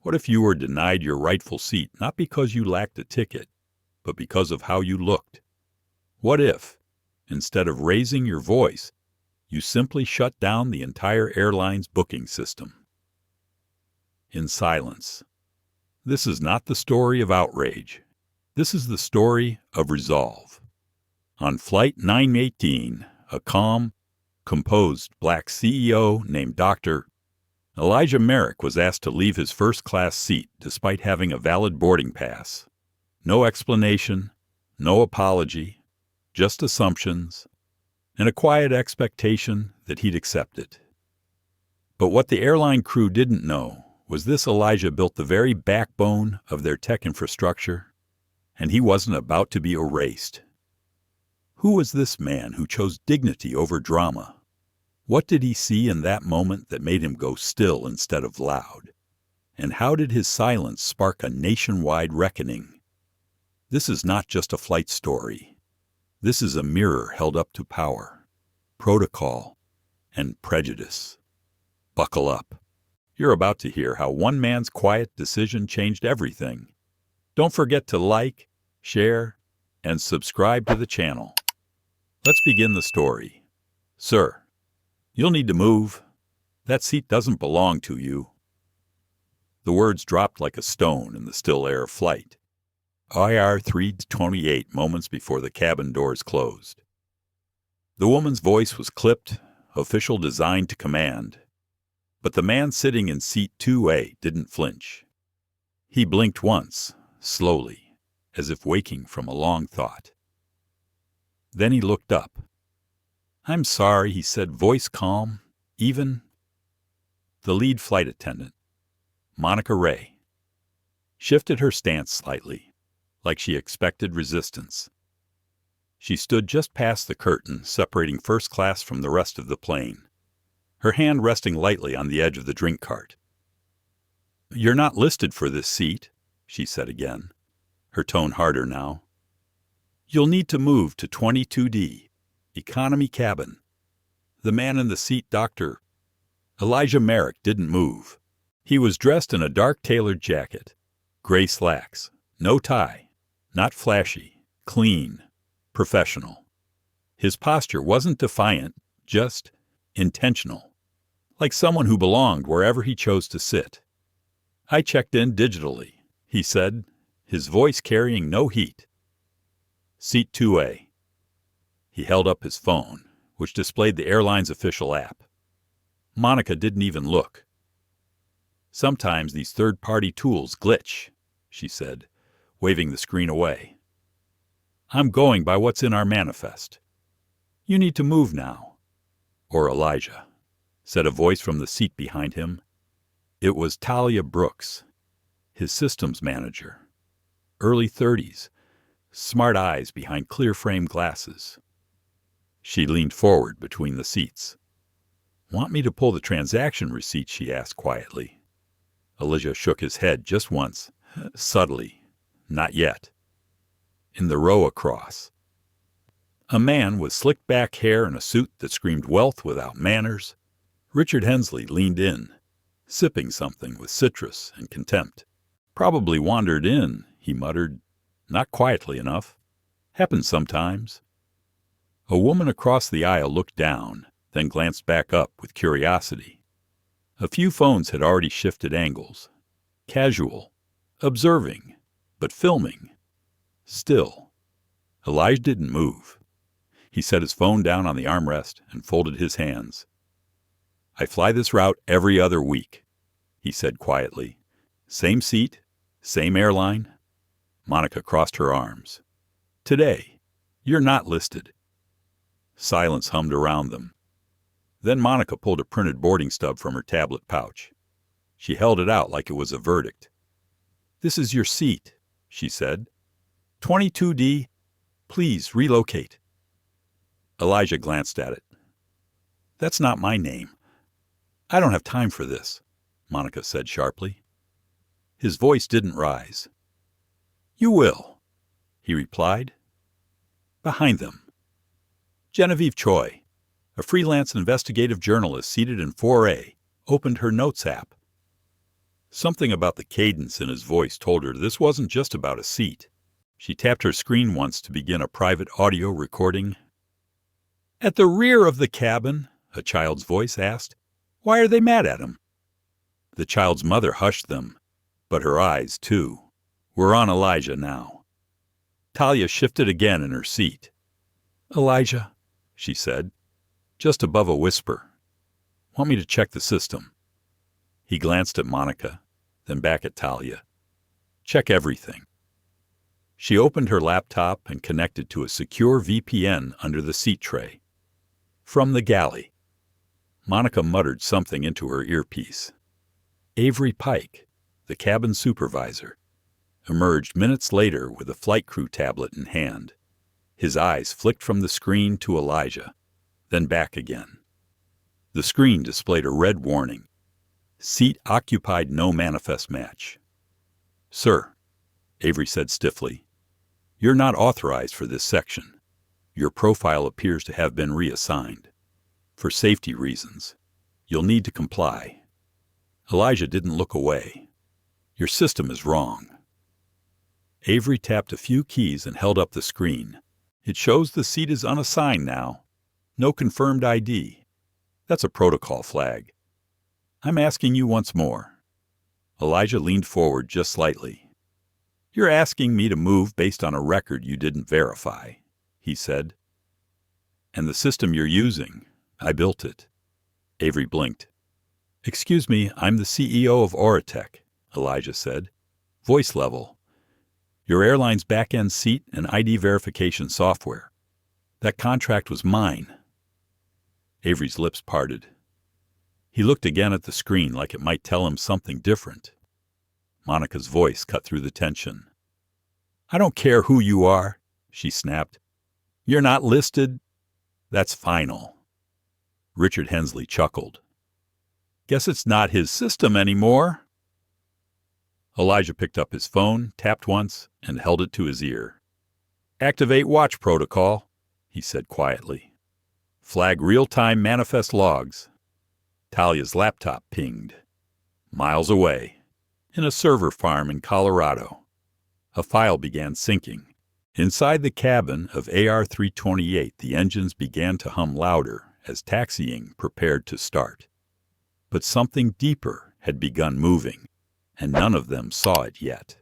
What if you were denied your rightful seat, not because you lacked a ticket, but because of how you looked? What if, instead of raising your voice, you simply shut down the entire airline's booking system? In silence. This is not the story of outrage. This is the story of resolve. On Flight 918, a calm, composed black CEO named Dr. Elijah Merrick was asked to leave his first-class seat despite having a valid boarding pass. No explanation, no apology, just assumptions, and a quiet expectation that he'd accept it. But what the airline crew didn't know was this: Elijah built the very backbone of their tech infrastructure, and he wasn't about to be erased. Who was this man who chose dignity over drama? What did he see in that moment that made him go still instead of loud? And how did his silence spark a nationwide reckoning? This is not just a flight story. This is a mirror held up to power, protocol, and prejudice. Buckle up. You're about to hear how one man's quiet decision changed everything. Don't forget to like, share, and subscribe to the channel. Let's begin the story. Sir, you'll need to move. That seat doesn't belong to you. The words dropped like a stone in the still air of flight. IR 328 moments before the cabin doors closed. The woman's voice was clipped, official, designed to command. But the man sitting in seat 2A didn't flinch. He blinked once, slowly, as if waking from a long thought. Then he looked up. "I'm sorry," he said, voice calm, even. The lead flight attendant, Monica Ray, shifted her stance slightly, like she expected resistance. She stood just past the curtain separating first class from the rest of the plane, her hand resting lightly on the edge of the drink cart. "You're not listed for this seat," she said again, her tone harder now. "You'll need to move to 22D, economy cabin." The man in the seat, Dr. Elijah Merrick, didn't move. He was dressed in a dark tailored jacket, gray slacks, no tie, not flashy, clean, professional. His posture wasn't defiant, just intentional, like someone who belonged wherever he chose to sit. "I checked in digitally," he said, his voice carrying no heat. "Seat 2A. He held up his phone, which displayed the airline's official app. Monica didn't even look. "Sometimes these third-party tools glitch," she said, waving the screen away. "I'm going by what's in our manifest. You need to move now." "Or Elijah," said a voice from the seat behind him. It was Talia Brooks, his systems manager, early 30s, smart eyes behind clear-frame glasses. She leaned forward between the seats. "Want me to pull the transaction receipt?" she asked quietly. Elijah shook his head just once, subtly. "Not yet." In the row across, a man with slicked back hair and a suit that screamed wealth without manners, Richard Hensley, leaned in, sipping something with citrus and contempt. "Probably wandered in," he muttered, not quietly enough. "Happens sometimes." A woman across the aisle looked down, then glanced back up with curiosity. A few phones had already shifted angles. Casual, observing, but filming. Still, Elijah didn't move. He set his phone down on the armrest and folded his hands. "I fly this route every other week," he said quietly. "Same seat, same airline." Monica crossed her arms. "Today, you're not listed." Silence hummed around them. Then Monica pulled a printed boarding stub from her tablet pouch. She held it out like it was a verdict. "This is your seat," she said. 22D, please relocate." Elijah glanced at it. "That's not my name. I don't have time for this," Monica said sharply. His voice didn't rise. "You will," he replied. Behind them, Genevieve Choi, a freelance investigative journalist seated in 4A, opened her notes app. Something about the cadence in his voice told her this wasn't just about a seat. She tapped her screen once to begin a private audio recording. "At the rear of the cabin," a child's voice asked. "Why are they mad at him?" The child's mother hushed them, but her eyes, too, were on Elijah now. Talia shifted again in her seat. "Elijah," she said, just above a whisper. "Want me to check the system?" He glanced at Monica, then back at Talia. "Check everything." She opened her laptop and connected to a secure VPN under the seat tray. From the galley. Monica muttered something into her earpiece. Avery Pike, the cabin supervisor, emerged minutes later with a flight crew tablet in hand. His eyes flicked from the screen to Elijah, then back again. The screen displayed a red warning. Seat occupied, no manifest match. "Sir," Avery said stiffly, "you're not authorized for this section. Your profile appears to have been reassigned. For safety reasons, you'll need to comply." Elijah didn't look away. "Your system is wrong." Avery tapped a few keys and held up the screen. "It shows the seat is unassigned now. No confirmed ID. That's a protocol flag. I'm asking you once more." Elijah leaned forward just slightly. "You're asking me to move based on a record you didn't verify," he said. "And the system you're using, I built it." Avery blinked. "Excuse me, I'm the CEO of Oratech," Elijah said. "Voice level. Your airline's back-end seat and ID verification software. That contract was mine." Avery's lips parted. He looked again at the screen like it might tell him something different. Monica's voice cut through the tension. "I don't care who you are," she snapped. "You're not listed. That's final." Richard Hensley chuckled. "Guess it's not his system anymore." Elijah picked up his phone, tapped once, and held it to his ear. "Activate watch protocol," he said quietly. "Flag real-time manifest logs." Talia's laptop pinged. Miles away, in a server farm in Colorado. A file began syncing. Inside the cabin of AR-328, the engines began to hum louder as taxiing prepared to start. But something deeper had begun moving, and none of them saw it yet.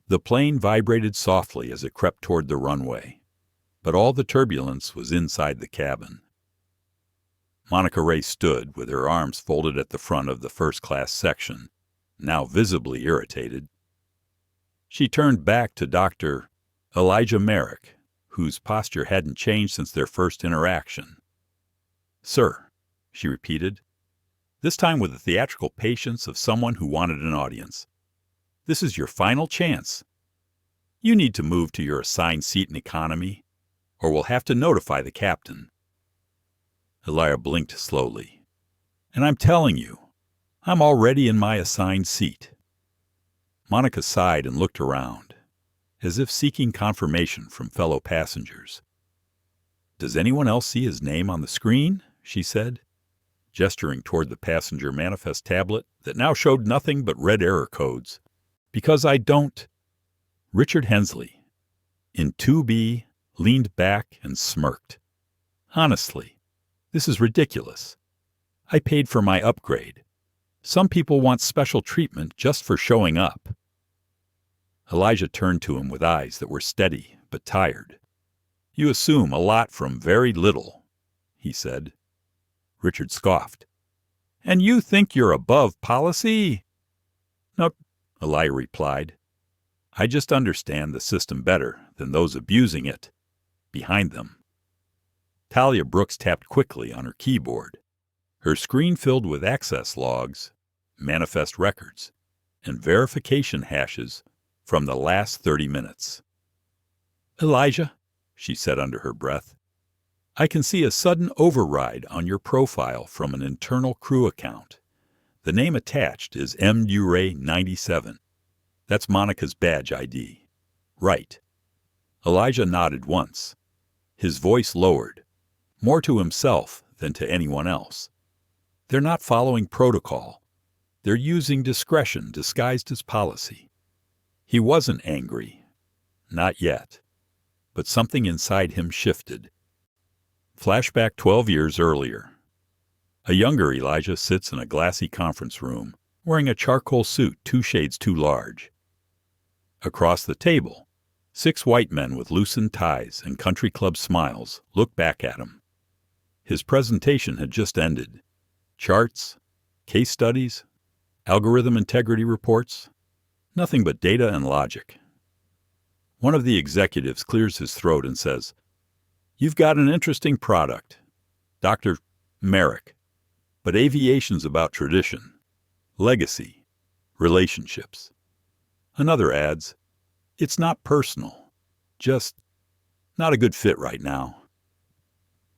The plane vibrated softly as it crept toward the runway, but all the turbulence was inside the cabin. Monica Ray stood with her arms folded at the front of the first-class section, now visibly irritated. She turned back to Dr. Elijah Merrick, whose posture hadn't changed since their first interaction. "Sir," she repeated, this time with the theatrical patience of someone who wanted an audience. "This is your final chance. You need to move to your assigned seat in economy, or we'll have to notify the captain." Elijah blinked slowly. "And I'm telling you, I'm already in my assigned seat." Monica sighed and looked around, as if seeking confirmation from fellow passengers. "Does anyone else see his name on the screen?" she said, gesturing toward the passenger manifest tablet that now showed nothing but red error codes. "Because I don't." Richard Hensley, in 2B, leaned back and smirked. "Honestly, this is ridiculous. I paid for my upgrade. Some people want special treatment just for showing up." Elijah turned to him with eyes that were steady but tired. "You assume a lot from very little," he said. Richard scoffed. "And you think you're above policy?" "No," Elijah replied. "I just understand the system better than those abusing it behind them." Talia Brooks tapped quickly on her keyboard. Her screen filled with access logs, manifest records, and verification hashes from the last 30 minutes. "Elijah," she said under her breath, "I can see a sudden override on your profile from an internal crew account. The name attached is MDuray97. That's Monica's badge ID." "Right." Elijah nodded once. His voice lowered, more to himself than to anyone else. "They're not following protocol. They're using discretion disguised as policy. He wasn't angry. Not yet. But something inside him shifted. Flashback 12 years earlier. A younger Elijah sits in a glassy conference room, wearing a charcoal suit 2 shades too large. Across the table, 6 white men with loosened ties and country club smiles look back at him. His presentation had just ended. Charts, case studies, algorithm integrity reports, nothing but data and logic. One of the executives clears his throat and says, "You've got an interesting product, Dr. Merrick, but aviation's about tradition, legacy, relationships." Another adds, "It's not personal, just not a good fit right now."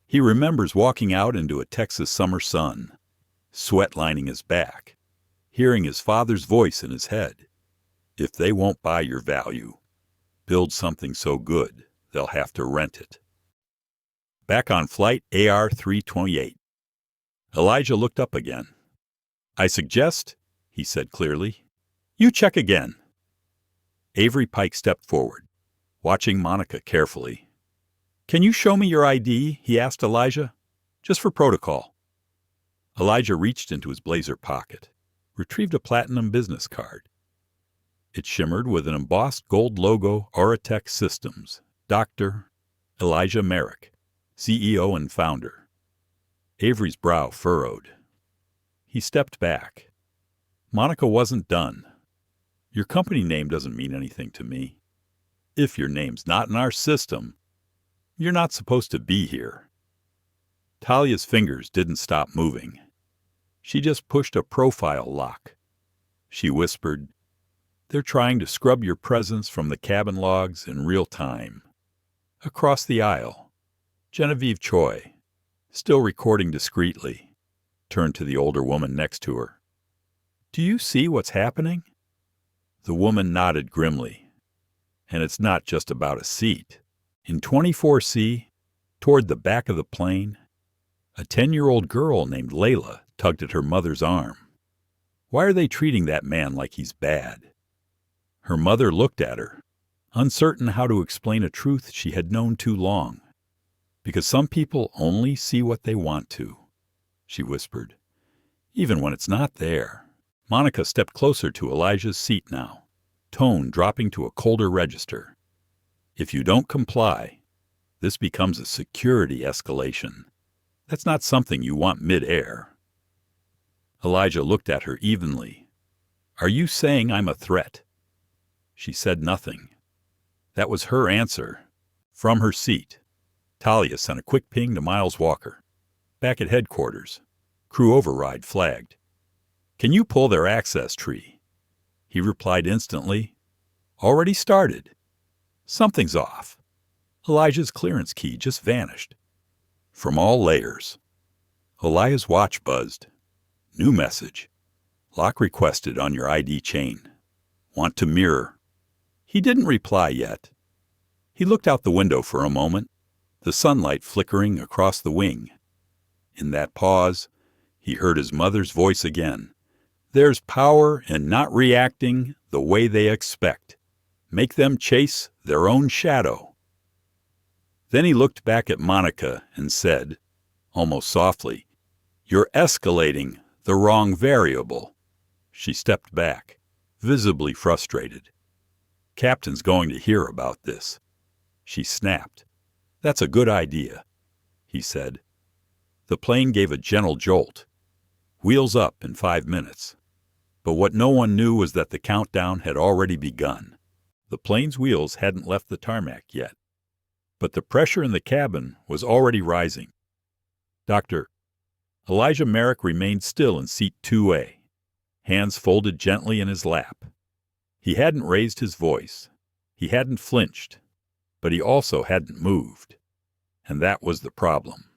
He remembers walking out into a Texas summer sun, sweat lining his back, hearing his father's voice in his head. "If they won't buy your value, build something so good they'll have to rent it." Back on flight AR-328. Elijah looked up again. "I suggest," he said clearly, "you check again." Avery Pike stepped forward, watching Monica carefully. "Can you show me your ID?" he asked Elijah. "Just for protocol." Elijah reached into his blazer pocket, retrieved a platinum business card. It shimmered with an embossed gold logo, Auratech Systems, Dr. Elijah Merrick, CEO and founder. Avery's brow furrowed. He stepped back. Monica wasn't done. "Your company name doesn't mean anything to me. If your name's not in our system, you're not supposed to be here." Talia's fingers didn't stop moving. She just pushed a profile lock. She whispered, "They're trying to scrub your presence from the cabin logs in real time." Across the aisle, Genevieve Choi, still recording discreetly, turned to the older woman next to her. "Do you see what's happening?" The woman nodded grimly. "And it's not just about a seat. In 24C, toward the back of the plane, a 10-year-old girl named Layla tugged at her mother's arm. Why are they treating that man like he's bad?" Her mother looked at her, uncertain how to explain a truth she had known too long. "Because some people only see what they want to," she whispered, "even when it's not there." Monica stepped closer to Elijah's seat now, tone dropping to a colder register. "If you don't comply, this becomes a security escalation. That's not something you want mid-air." Elijah looked at her evenly. "Are you saying I'm a threat?" She said nothing. That was her answer. From her seat, Talia sent a quick ping to Miles Walker. Back at headquarters, crew override flagged. "Can you pull their access tree?" He replied instantly, "Already started." Something's off. Elijah's clearance key just vanished. From all layers. Eliah's watch buzzed. New message. Lock requested on your ID chain. Want to mirror. He didn't reply yet. He looked out the window for a moment, the sunlight flickering across the wing. In that pause, he heard his mother's voice again. "There's power in not reacting the way they expect. Make them chase their own shadow." Then he looked back at Monica and said, almost softly, "You're escalating the wrong variable." She stepped back, visibly frustrated. "Captain's going to hear about this." She snapped. "That's a good idea," he said. The plane gave a gentle jolt. Wheels up in 5 minutes. But what no one knew was that the countdown had already begun. The plane's wheels hadn't left the tarmac yet. But the pressure in the cabin was already rising. Dr. Elijah Merrick remained still in seat 2A, hands folded gently in his lap. He hadn't raised his voice. He hadn't flinched. But he also hadn't moved. And that was the problem.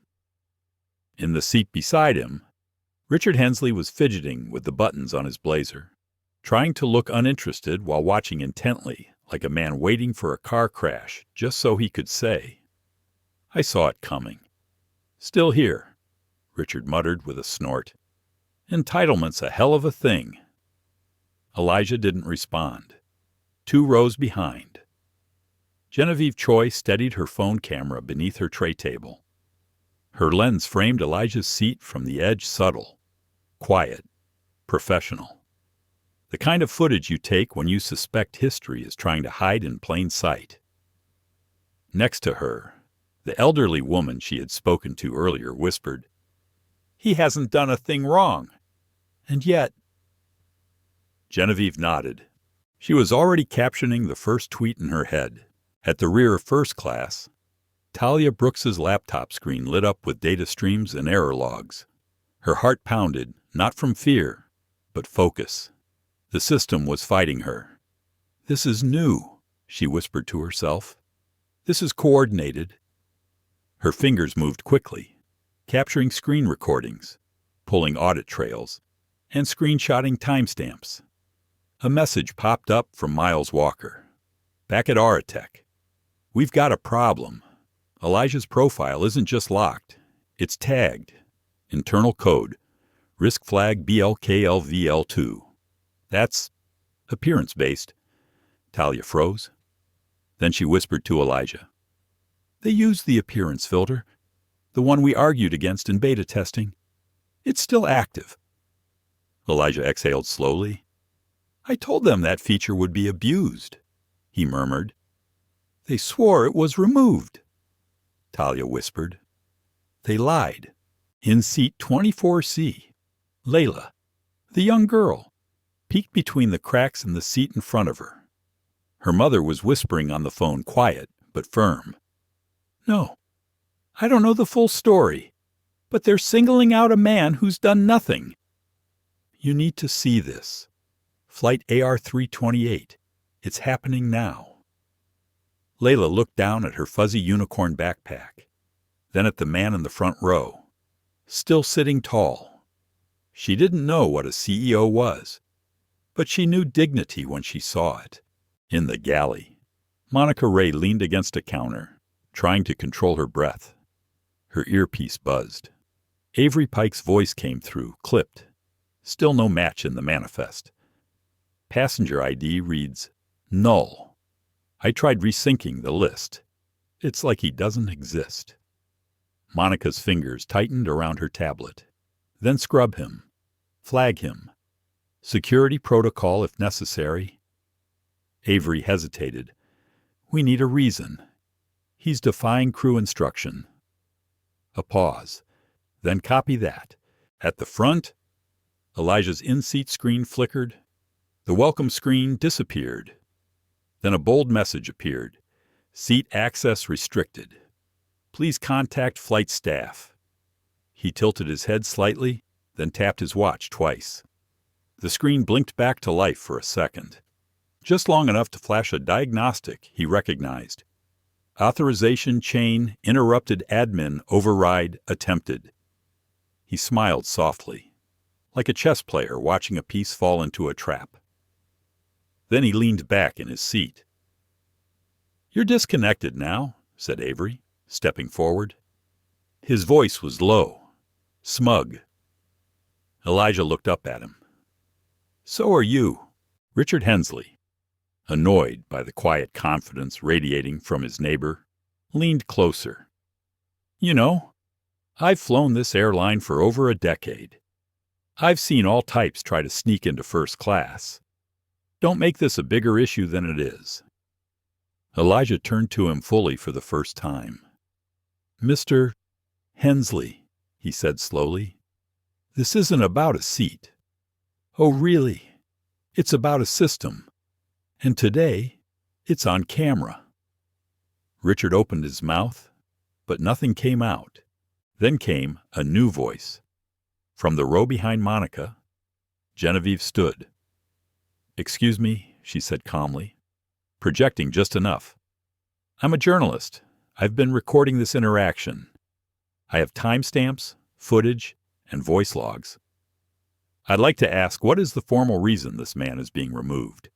In the seat beside him, Richard Hensley was fidgeting with the buttons on his blazer, trying to look uninterested while watching intently, like a man waiting for a car crash just so he could say, "I saw it coming." "Still here," Richard muttered with a snort. "Entitlement's a hell of a thing." Elijah didn't respond. 2 rows behind. Genevieve Choi steadied her phone camera beneath her tray table. Her lens framed Elijah's seat from the edge, subtle, quiet, professional. The kind of footage you take when you suspect history is trying to hide in plain sight. Next to her, the elderly woman she had spoken to earlier whispered, "He hasn't done a thing wrong. And yet—" Genevieve nodded. She was already captioning the first tweet in her head. At the rear of first class, Talia Brooks's laptop screen lit up with data streams and error logs. Her heart pounded, not from fear, but focus. The system was fighting her. "This is new," she whispered to herself. "This is coordinated." Her fingers moved quickly, capturing screen recordings, pulling audit trails, and screenshotting timestamps. A message popped up from Miles Walker. "Back at Aratech. We've got a problem. Elijah's profile isn't just locked. It's tagged. Internal code. Risk flag BLKLVL2. That's appearance-based." Talia froze. Then she whispered to Elijah, "They used the appearance filter, the one we argued against in beta testing. It's still active." Elijah exhaled slowly. "I told them that feature would be abused," he murmured. "They swore it was removed," Talia whispered. "They lied. In seat 24C, Layla, the young girl, peeked between the cracks in the seat in front of her. Her mother was whispering on the phone, quiet but firm. "No, I don't know the full story, but they're singling out a man who's done nothing. You need to see this. Flight AR-328. It's happening now." Layla looked down at her fuzzy unicorn backpack, then at the man in the front row, still sitting tall. She didn't know what a CEO was, but she knew dignity when she saw it. In the galley, Monica Ray leaned against a counter, trying to control her breath. Her earpiece buzzed. Avery Pike's voice came through, clipped. Still no match in the manifest. Passenger ID reads, "Null. I tried resyncing the list. It's like he doesn't exist." Monica's fingers tightened around her tablet. "Then scrub him. Flag him. Security protocol if necessary." Avery hesitated. "We need a reason. He's defying crew instruction." A pause. "Then copy that. At the front." Elijah's in-seat screen flickered. The welcome screen disappeared. Then a bold message appeared. "Seat access restricted. Please contact flight staff." He tilted his head slightly, then tapped his watch twice. The screen blinked back to life for a second. Just long enough to flash a diagnostic he recognized. "Authorization chain interrupted, admin override attempted." He smiled softly, like a chess player watching a piece fall into a trap. Then he leaned back in his seat. "You're disconnected now," said Avery, stepping forward. His voice was low, smug. Elijah looked up at him. "So are you." Richard Hensley, annoyed by the quiet confidence radiating from his neighbor, leaned closer. "You know, I've flown this airline for over a decade. I've seen all types try to sneak into first class. Don't make this a bigger issue than it is." Elijah turned to him fully for the first time. "Mr. Hensley," he said slowly, "this isn't about a seat. Oh, really? It's about a system. And today, it's on camera." Richard opened his mouth, but nothing came out. Then came a new voice. From the row behind Monica, Genevieve stood. "Excuse me," she said calmly, projecting just enough. "I'm a journalist. I've been recording this interaction. I have timestamps, footage, and voice logs. I'd like to ask, what is the formal reason this man is being removed?"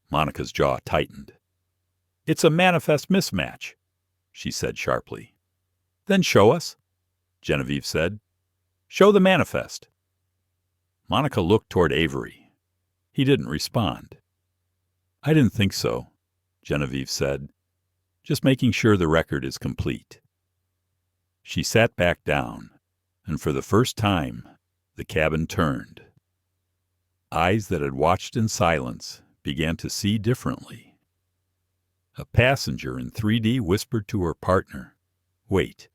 Monica's jaw tightened. "It's a manifest mismatch," she said sharply. "Then show us," Genevieve said. "Show the manifest." Monica looked toward Avery. He didn't respond. "I didn't think so," Genevieve said, "just making sure the record is complete." She sat back down, and for the first time, the cabin turned. Eyes that had watched in silence began to see differently. A passenger in 3D whispered to her partner, "Wait.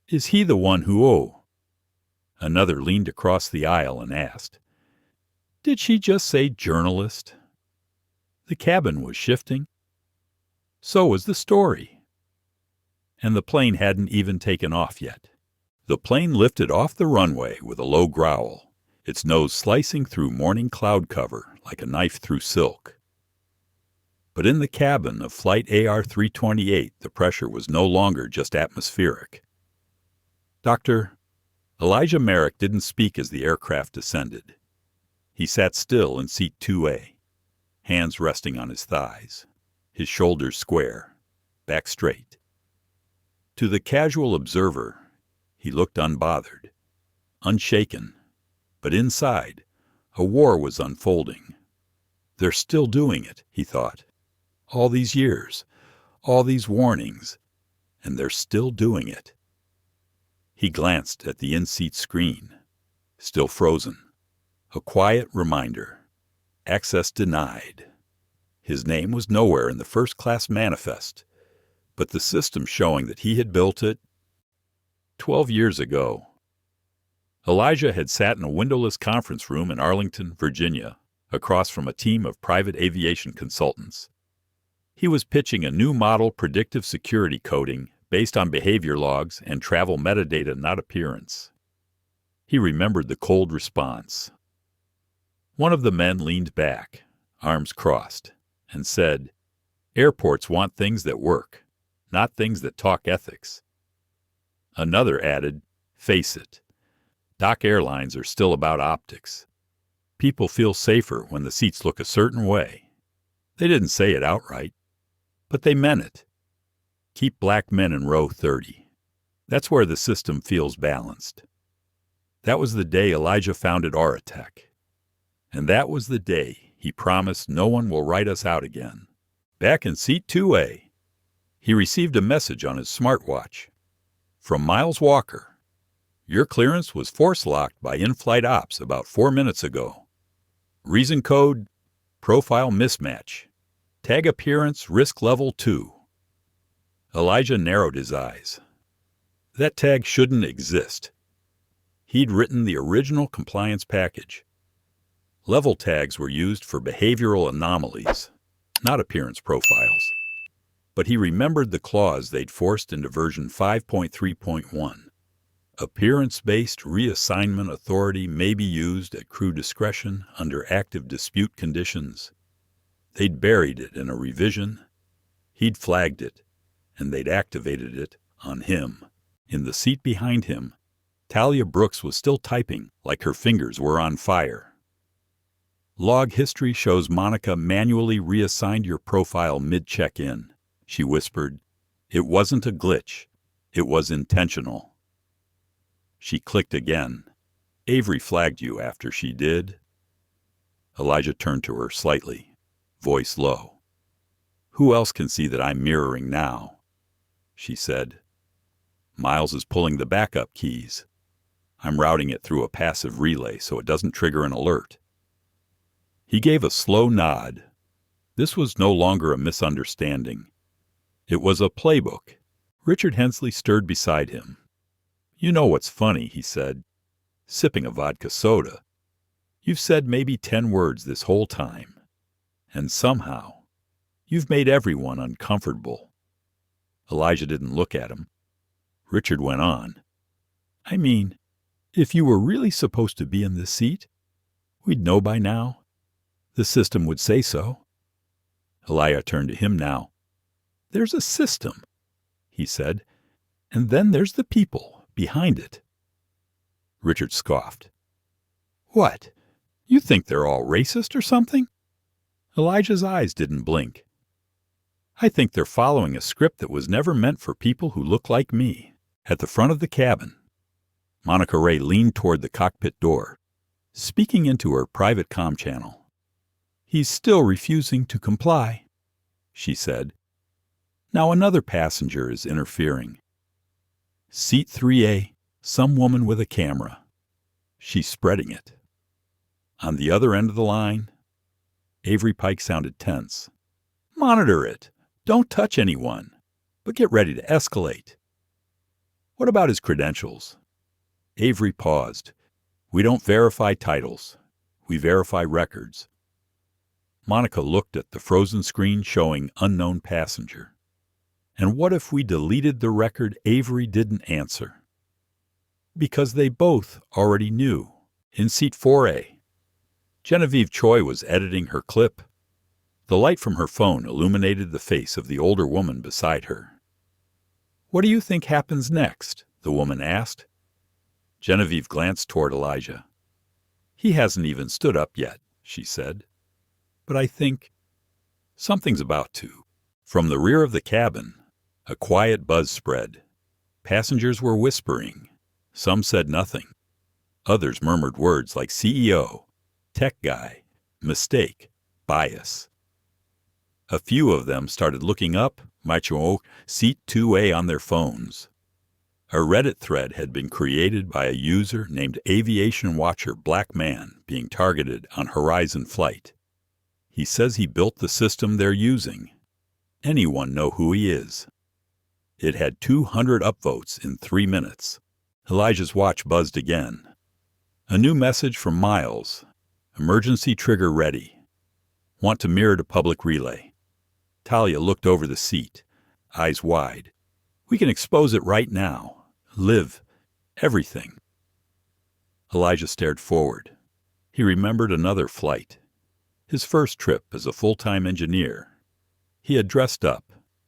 Is he the one who, oh?" Another leaned across the aisle and asked, "Did she just say journalist?" The cabin was shifting. So was the story. And the plane hadn't even taken off yet. The plane lifted off the runway with a low growl, its nose slicing through morning cloud cover like a knife through silk. But in the cabin of Flight AR-328, the pressure was no longer just atmospheric. Dr. Elijah Merrick didn't speak as the aircraft descended. He sat still in seat 2A, hands resting on his thighs, his shoulders square, back straight. To the casual observer, he looked unbothered, unshaken, but inside, a war was unfolding. They're still doing it, he thought. All these years, all these warnings, and they're still doing it. He glanced at the in-seat screen, still frozen. A quiet reminder. Access denied. His name was nowhere in the first-class manifest, but the system showing that he had built it 12 years ago. Elijah had sat in a windowless conference room in Arlington, Virginia, across from a team of private aviation consultants. He was pitching a new model predictive security coding based on behavior logs and travel metadata, not appearance. He remembered the cold response. One of the men leaned back, arms crossed, and said, "Airports want things that work, not things that talk ethics." Another added, "Face it, dock airlines are still about optics. People feel safer when the seats look a certain way." They didn't say it outright, but they meant it. Keep black men in row 30. That's where the system feels balanced. That was the day Elijah founded Auratech. And that was the day he promised no one will write us out again. Back in seat 2A, he received a message on his smartwatch. From Miles Walker. "Your clearance was force-locked by in-flight ops about 4 minutes ago. Reason code, profile mismatch. Tag appearance, risk level 2. Elijah narrowed his eyes. That tag shouldn't exist. He'd written the original compliance package. Level tags were used for behavioral anomalies, not appearance profiles. But he remembered the clause they'd forced into version 5.3.1. Appearance-based reassignment authority may be used at crew discretion under active dispute conditions. They'd buried it in a revision. He'd flagged it, and they'd activated it on him. In the seat behind him, Talia Brooks was still typing like her fingers were on fire. "Log history shows Monica manually reassigned your profile mid-check-in," she whispered. "It wasn't a glitch. It was intentional." She clicked again. "Avery flagged you after she did." Elijah turned to her slightly, voice low. "Who else can see that I'm mirroring now?" she said. "Miles is pulling the backup keys. I'm routing it through a passive relay so it doesn't trigger an alert." He gave a slow nod. This was no longer a misunderstanding. It was a playbook. Richard Hensley stirred beside him. "You know what's funny," he said, sipping a vodka soda. "You've said maybe 10 words this whole time. And somehow, you've made everyone uncomfortable." Elijah didn't look at him. Richard went on. "I mean, if you were really supposed to be in this seat, we'd know by now. The system would say so." Elijah turned to him now. "There's a system," he said, "and then there's the people behind it." Richard scoffed. "What? You think they're all racist or something?" Elijah's eyes didn't blink. "I think they're following a script that was never meant for people who look like me." At the front of the cabin, Monica Ray leaned toward the cockpit door, speaking into her private comm channel. He's still refusing to comply, she said. Now another passenger is interfering. Seat 3A, some woman with a camera. She's spreading it. On the other end of the line, Avery Pike sounded tense. Monitor it. Don't touch anyone, but get ready to escalate. What about his credentials? Avery paused. We don't verify titles. We verify records. Monica looked at the frozen screen showing unknown passenger. And what if we deleted the record Avery didn't answer? Because they both already knew. In seat 4A, Genevieve Choi was editing her clip. The light from her phone illuminated the face of the older woman beside her. What do you think happens next? The woman asked. Genevieve glanced toward Elijah. He hasn't even stood up yet, she said. But I think something's about to. From the rear of the cabin, a quiet buzz spread. Passengers were whispering. Some said nothing. Others murmured words like CEO, tech guy, mistake, bias. A few of them started looking up, seat 2A on their phones. A Reddit thread had been created by a user named Aviation Watcher Black Man being targeted on Horizon Flight. He says he built the system they're using. Anyone know who he is? It had 200 upvotes in 3 minutes. Elijah's watch buzzed again. A new message from Miles. Emergency trigger ready. Want to mirror to public relay. Talia looked over the seat, eyes wide. We can expose it right now. Live. Everything. Elijah stared forward. He remembered another flight. His first trip as a full-time engineer. He had dressed up,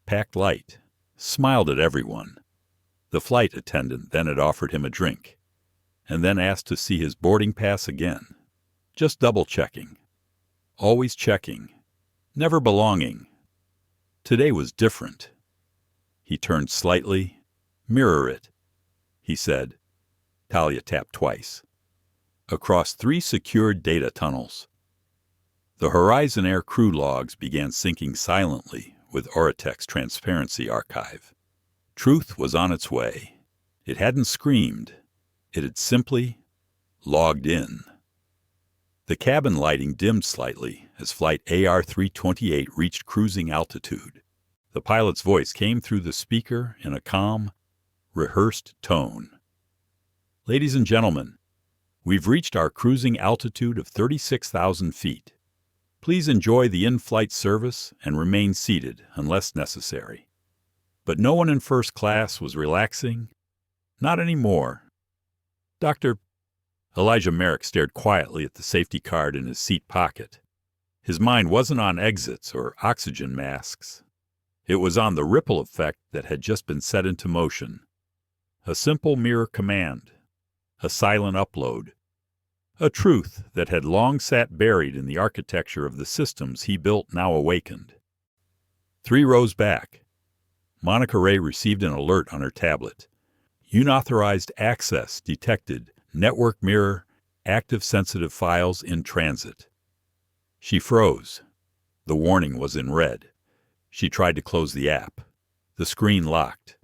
packed light, smiled at everyone. The flight attendant then had offered him a drink, and then asked to see his boarding pass again. Just double-checking. Always checking. Never belonging. Today was different. He turned slightly. Mirror it, he said. Talia tapped twice. Across 3 secured data tunnels. The Horizon Air crew logs began syncing silently with Oratech's transparency archive. Truth was on its way. It hadn't screamed. It had simply logged in. The cabin lighting dimmed slightly as Flight AR-328 reached cruising altitude. The pilot's voice came through the speaker in a calm, rehearsed tone. Ladies and gentlemen, we've reached our cruising altitude of 36,000 feet. Please enjoy the in-flight service and remain seated unless necessary. But no one in first class was relaxing. Not anymore. Dr. Elijah Merrick stared quietly at the safety card in his seat pocket. His mind wasn't on exits or oxygen masks. It was on the ripple effect that had just been set into motion. A simple mirror command. A silent upload. A truth that had long sat buried in the architecture of the systems he built now awakened. 3 rows back, Monica Ray received an alert on her tablet. Unauthorized access detected. Network mirror, active sensitive files in transit. She froze. The warning was in red. She tried to close the app. The screen locked.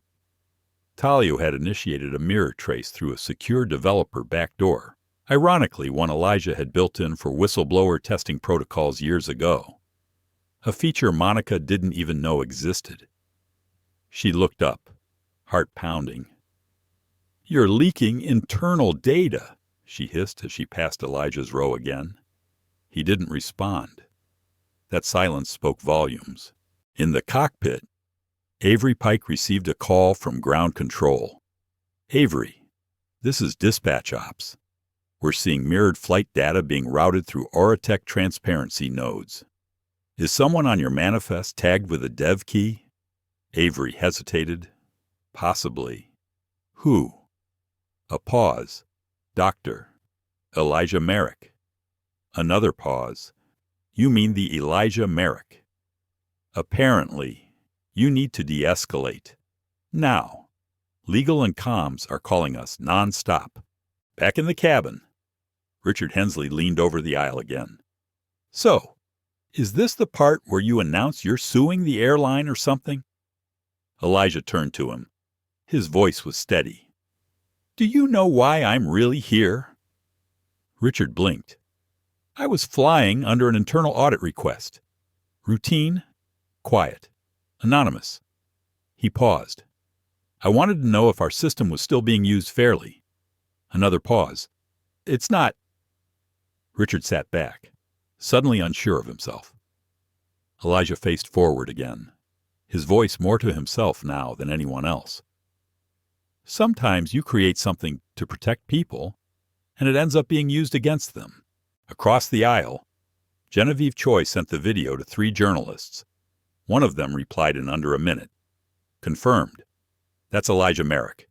Talia had initiated a mirror trace through a secure developer backdoor, ironically one Elijah had built in for whistleblower testing protocols years ago. A feature Monica didn't even know existed. She looked up, heart pounding. You're leaking internal data, she hissed as she passed Elijah's row again. He didn't respond. That silence spoke volumes. In the cockpit, Avery Pike received a call from ground control. Avery, this is dispatch ops. We're seeing mirrored flight data being routed through Oratech transparency nodes. Is someone on your manifest tagged with a dev key? Avery hesitated. Possibly. Who? A pause. Dr. Elijah Merrick. Another pause. You mean the Elijah Merrick. Apparently, you need to de-escalate. Now. Legal and comms are calling us non-stop. Back in the cabin. Richard Hensley leaned over the aisle again. So, Is this the part where you announce you're suing the airline or something? Elijah turned to him. His voice was steady. Do you know why I'm really here? Richard blinked. I was flying under an internal audit request. Routine, quiet, anonymous. He paused. I wanted to know if our system was still being used fairly. Another pause. It's not. Richard sat back, suddenly unsure of himself. Elijah faced forward again, his voice more to himself now than anyone else. Sometimes you create something to protect people, and it ends up being used against them. Across the aisle, Genevieve Choi sent the video to 3 journalists. One of them replied in under a minute. Confirmed. That's Elijah Merrick.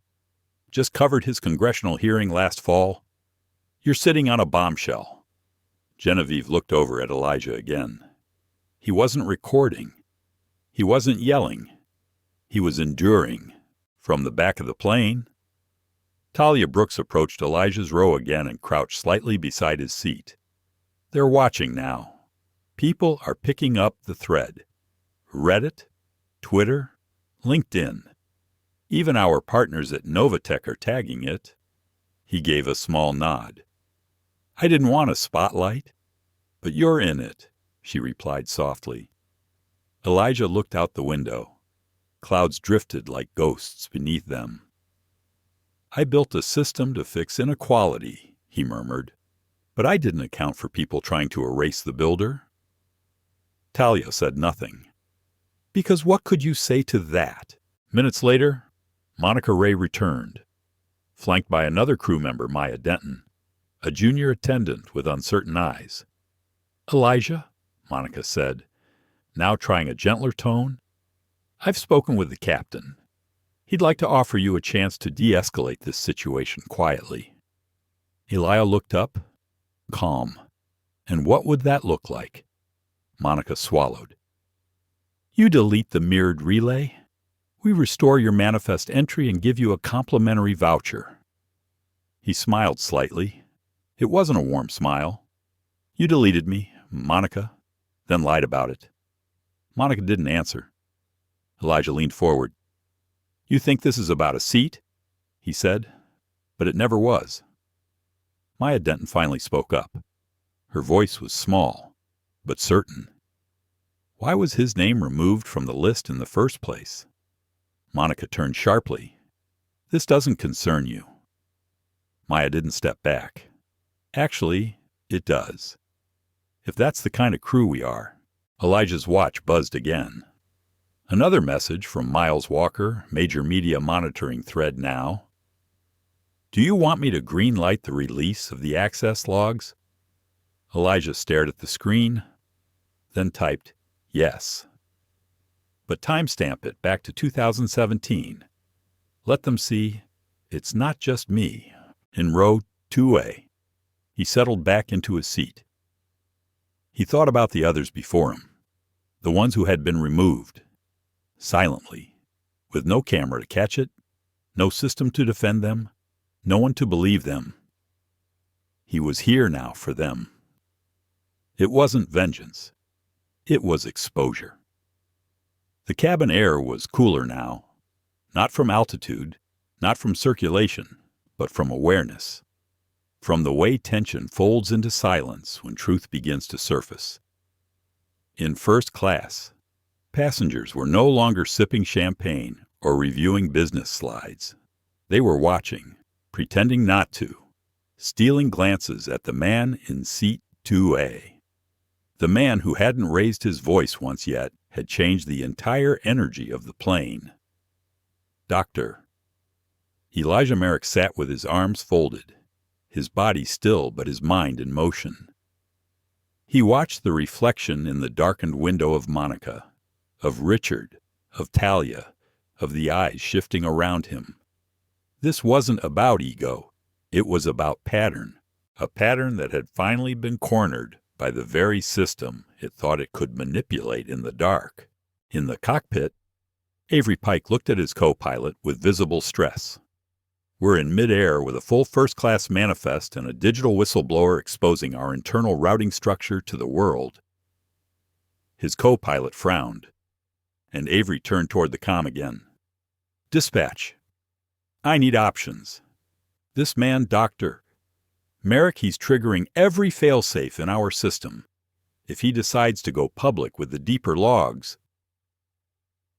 Just covered his congressional hearing last fall. You're sitting on a bombshell. Genevieve looked over at Elijah again. He wasn't recording. He wasn't yelling. He was enduring. From the back of the plane. Talia Brooks approached Elijah's row again and crouched slightly beside his seat. They're watching now. People are picking up the thread. Reddit, Twitter, LinkedIn. Even our partners at Novatech are tagging it. He gave a small nod. I didn't want a spotlight, but you're in it, she replied softly. Elijah looked out the window. Clouds drifted like ghosts beneath them. I built a system to fix inequality, he murmured, but I didn't account for people trying to erase the builder. Talia said nothing. Because what could you say to that? Minutes later, Monica Ray returned, flanked by another crew member, Maya Denton, a junior attendant with uncertain eyes. Elijah, Monica said, now trying a gentler tone, I've spoken with the captain. He'd like to offer you a chance to de-escalate this situation quietly. Elia looked up, calm. And what would that look like? Monica swallowed. You delete the mirrored relay. We restore your manifest entry and give you a complimentary voucher. He smiled slightly. It wasn't a warm smile. You deleted me, Monica, then lied about it. Monica didn't answer. Elijah leaned forward. You think this is about a seat? He said, but it never was. Maya Denton finally spoke up. Her voice was small, but certain. Why was his name removed from the list in the first place? Monica turned sharply. This doesn't concern you. Maya didn't step back. Actually, it does. If that's the kind of crew we are. Elijah's watch buzzed again. Another message from Miles Walker, major media monitoring thread now. Do you want me to green-light the release of the access logs? Elijah stared at the screen, then typed, yes. But timestamp it back to 2017. Let them see, it's not just me. In row 2A. He settled back into his seat. He thought about the others before him, the ones who had been removed. Silently, with no camera to catch it, no system to defend them, no one to believe them. He was here now for them. It wasn't vengeance. It was exposure. The cabin air was cooler now, not from altitude, not from circulation, but from awareness, from the way tension folds into silence when truth begins to surface. In first class, passengers were no longer sipping champagne or reviewing business slides. They were watching, pretending not to, stealing glances at the man in seat 2A. The man who hadn't raised his voice once yet had changed the entire energy of the plane. Doctor. Elijah Merrick sat with his arms folded, his body still but his mind in motion. He watched the reflection in the darkened window of Monica, of Richard, of Talia, of the eyes shifting around him. This wasn't about ego. It was about pattern, a pattern that had finally been cornered by the very system it thought it could manipulate in the dark. In the cockpit, Avery Pike looked at his co-pilot with visible stress. We're in midair with a full first-class manifest and a digital whistleblower exposing our internal routing structure to the world. His co-pilot frowned, and Avery turned toward the comm again. Dispatch. I need options. This man, Dr. Merrick, he's triggering every failsafe in our system. If he decides to go public with the deeper logs,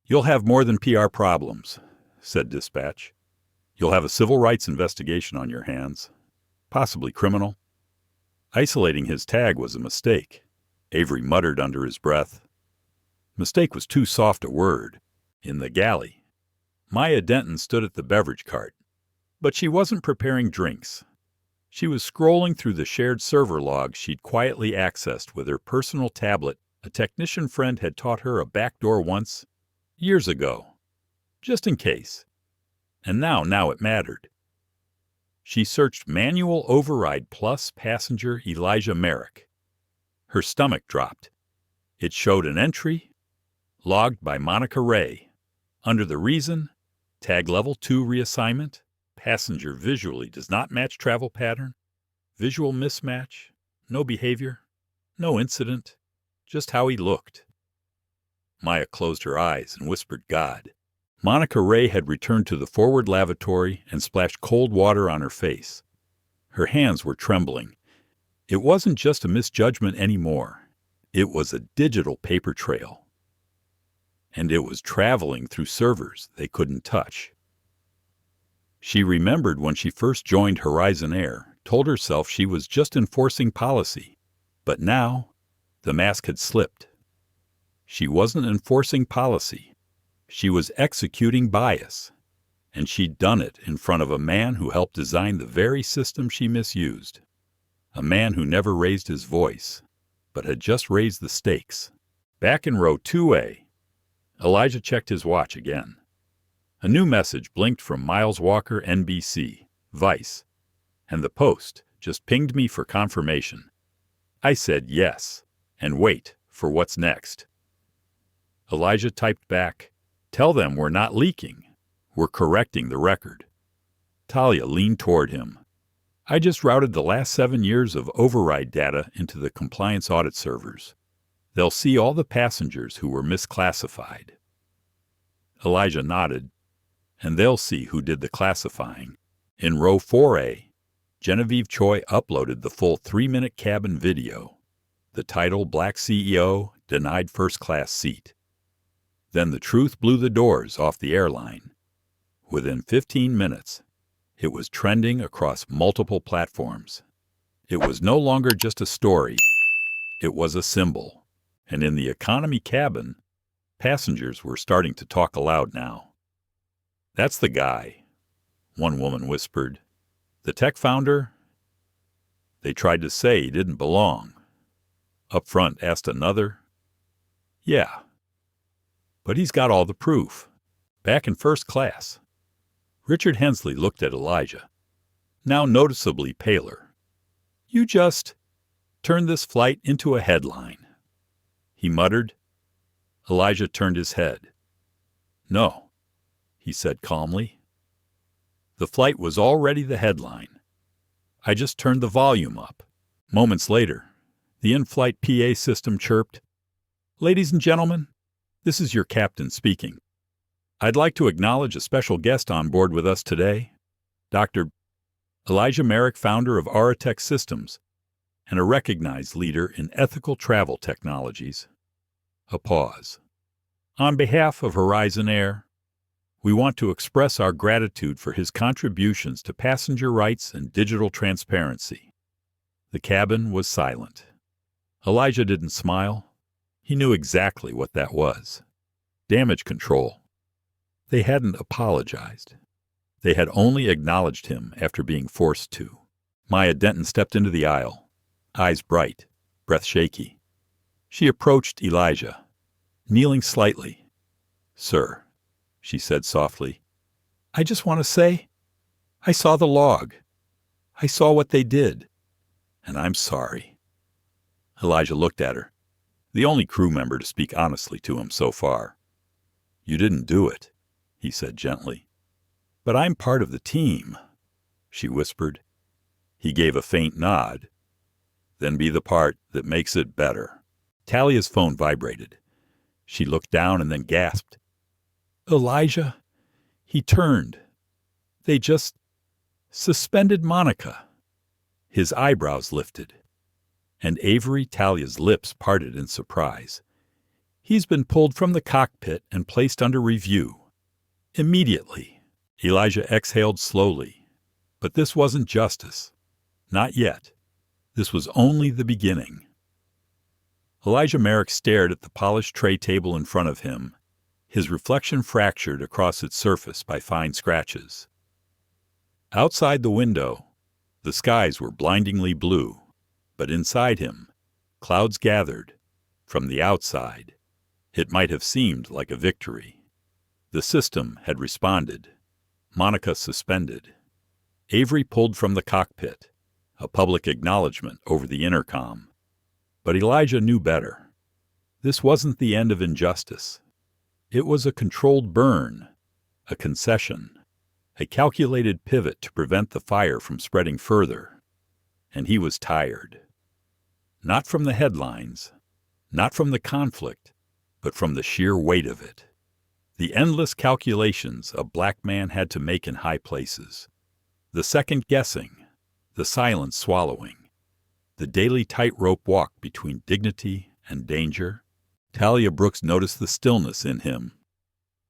you'll have more than PR problems, said Dispatch. You'll have a civil rights investigation on your hands, possibly criminal. Isolating his tag was a mistake, Avery muttered under his breath. Mistake was too soft a word. In the galley, Maya Denton stood at the beverage cart, but she wasn't preparing drinks. She was scrolling through the shared server logs she'd quietly accessed with her personal tablet. A technician friend had taught her a backdoor once, years ago, just in case. And now it mattered. She searched Manual Override Plus Passenger Elijah Merrick. Her stomach dropped. It showed an entry, logged by Monica Ray, under the reason, Tag Level 2 reassignment, passenger visually does not match travel pattern, visual mismatch, no behavior, no incident, just how he looked. Maya closed her eyes and whispered God. Monica Ray had returned to the forward lavatory and splashed cold water on her face. Her hands were trembling. It wasn't just a misjudgment anymore. It was a digital paper trail. And it was traveling through servers they couldn't touch. She remembered when she first joined Horizon Air, told herself she was just enforcing policy. But now, the mask had slipped. She wasn't enforcing policy. She was executing bias. And she'd done it in front of a man who helped design the very system she misused. A man who never raised his voice, but had just raised the stakes. Back in row 2A, Elijah checked his watch again. A new message blinked from Miles Walker, NBC, Vice, and the Post just pinged me for confirmation. I said yes, and wait for what's next. Elijah typed back, "Tell them we're not leaking. We're correcting the record." Talia leaned toward him. "I just routed the last 7 years of override data into the compliance audit servers. They'll see all the passengers who were misclassified." Elijah nodded. "And they'll see who did the classifying." In row 4A, Genevieve Choi uploaded the full 3-minute cabin video. The title, Black CEO Denied First Class Seat. Then the truth blew the doors off the airline. Within 15 minutes, it was trending across multiple platforms. It was no longer just a story. It was a symbol. And in the economy cabin, passengers were starting to talk aloud now. "That's the guy," one woman whispered. "The tech founder?" "They tried to say he didn't belong." Up front asked another. "Yeah. But he's got all the proof. Back in first class." Richard Hensley looked at Elijah, now noticeably paler. "You just turned this flight into a headline," he muttered. Elijah turned his head. "No," he said calmly. "The flight was already the headline. I just turned the volume up." Moments later, the in-flight PA system chirped, "Ladies and gentlemen, this is your captain speaking. I'd like to acknowledge a special guest on board with us today, Dr. Elijah Merrick, founder of Auratech Systems, and a recognized leader in ethical travel technologies." A pause. "On behalf of Horizon Air, we want to express our gratitude for his contributions to passenger rights and digital transparency." The cabin was silent. Elijah didn't smile. He knew exactly what that was. Damage control. They hadn't apologized. They had only acknowledged him after being forced to. Maya Denton stepped into the aisle, eyes bright, breath shaky. She approached Elijah, kneeling slightly. "Sir," she said softly, "I just want to say, I saw the log. I saw what they did, and I'm sorry." Elijah looked at her, the only crew member to speak honestly to him so far. "You didn't do it," he said gently. "But I'm part of the team," she whispered. He gave a faint nod. "Then be the part that makes it better." Talia's phone vibrated. She looked down and then gasped. Elijah? He turned. They just suspended Monica. His eyebrows lifted, and Avery Talia's lips parted in surprise. He's been pulled from the cockpit and placed under review. Immediately. Elijah exhaled slowly. But this wasn't justice. Not yet. This was only the beginning. Elijah Merrick stared at the polished tray table in front of him, his reflection fractured across its surface by fine scratches. Outside the window, the skies were blindingly blue, but inside him, clouds gathered. From the outside, it might have seemed like a victory. The system had responded. Monica suspended. Avery pulled from the cockpit, a public acknowledgement over the intercom. But Elijah knew better. This wasn't the end of injustice. It was a controlled burn, a concession, a calculated pivot to prevent the fire from spreading further. And he was tired. Not from the headlines, not from the conflict, but from the sheer weight of it. The endless calculations a black man had to make in high places. The second guessing, the silent swallowing, the daily tightrope walk between dignity and danger. Talia Brooks noticed the stillness in him.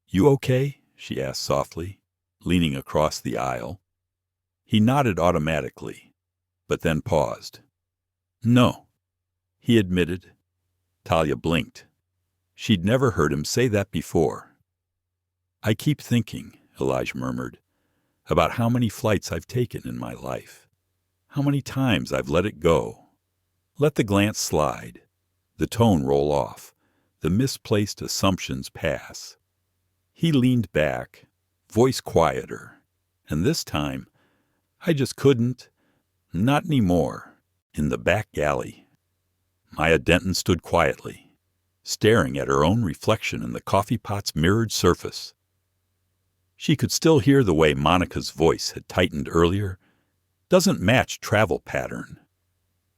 You okay? She asked softly, leaning across the aisle. He nodded automatically, but then paused. No, he admitted. Talia blinked. She'd never heard him say that before. I keep thinking, Elijah murmured, about how many flights I've taken in my life. How many times I've let it go. Let the glance slide, the tone roll off, the misplaced assumptions pass. He leaned back, voice quieter, and this time, I just couldn't. Not anymore. In the back galley. Maya Denton stood quietly, staring at her own reflection in the coffee pot's mirrored surface. She could still hear the way Monica's voice had tightened earlier. Doesn't match travel pattern.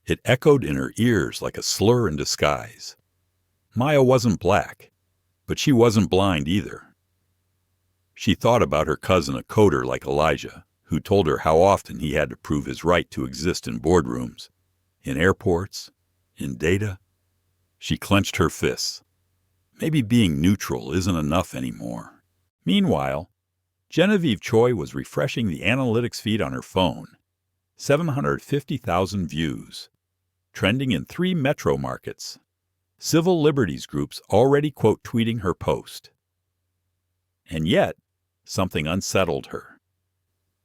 It echoed in her ears like a slur in disguise. Maya wasn't black, but she wasn't blind either. She thought about her cousin, a coder like Elijah, who told her how often he had to prove his right to exist in boardrooms, in airports, in data. She clenched her fists. Maybe being neutral isn't enough anymore. Meanwhile, Genevieve Choi was refreshing the analytics feed on her phone. 750,000 views. Trending in 3 metro markets. Civil liberties groups already quote-tweeting her post. And yet, something unsettled her.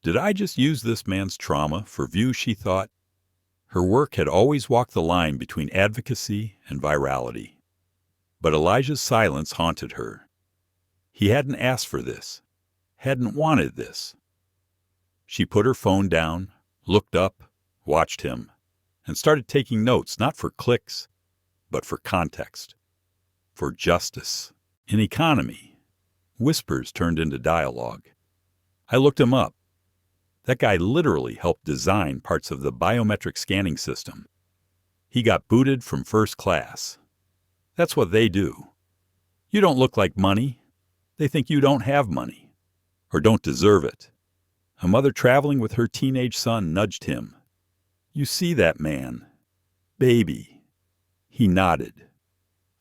Did I just use this man's trauma for views, she thought? Her work had always walked the line between advocacy and virality. But Elijah's silence haunted her. He hadn't asked for this, hadn't wanted this. She put her phone down, looked up, watched him, and started taking notes not for clicks, but for context, for justice. In economy, whispers turned into dialogue. I looked him up. That guy literally helped design parts of the biometric scanning system. He got booted from first class. That's what they do. You don't look like money. They think you don't have money, or don't deserve it. A mother traveling with her teenage son nudged him. You see that man? Baby. He nodded.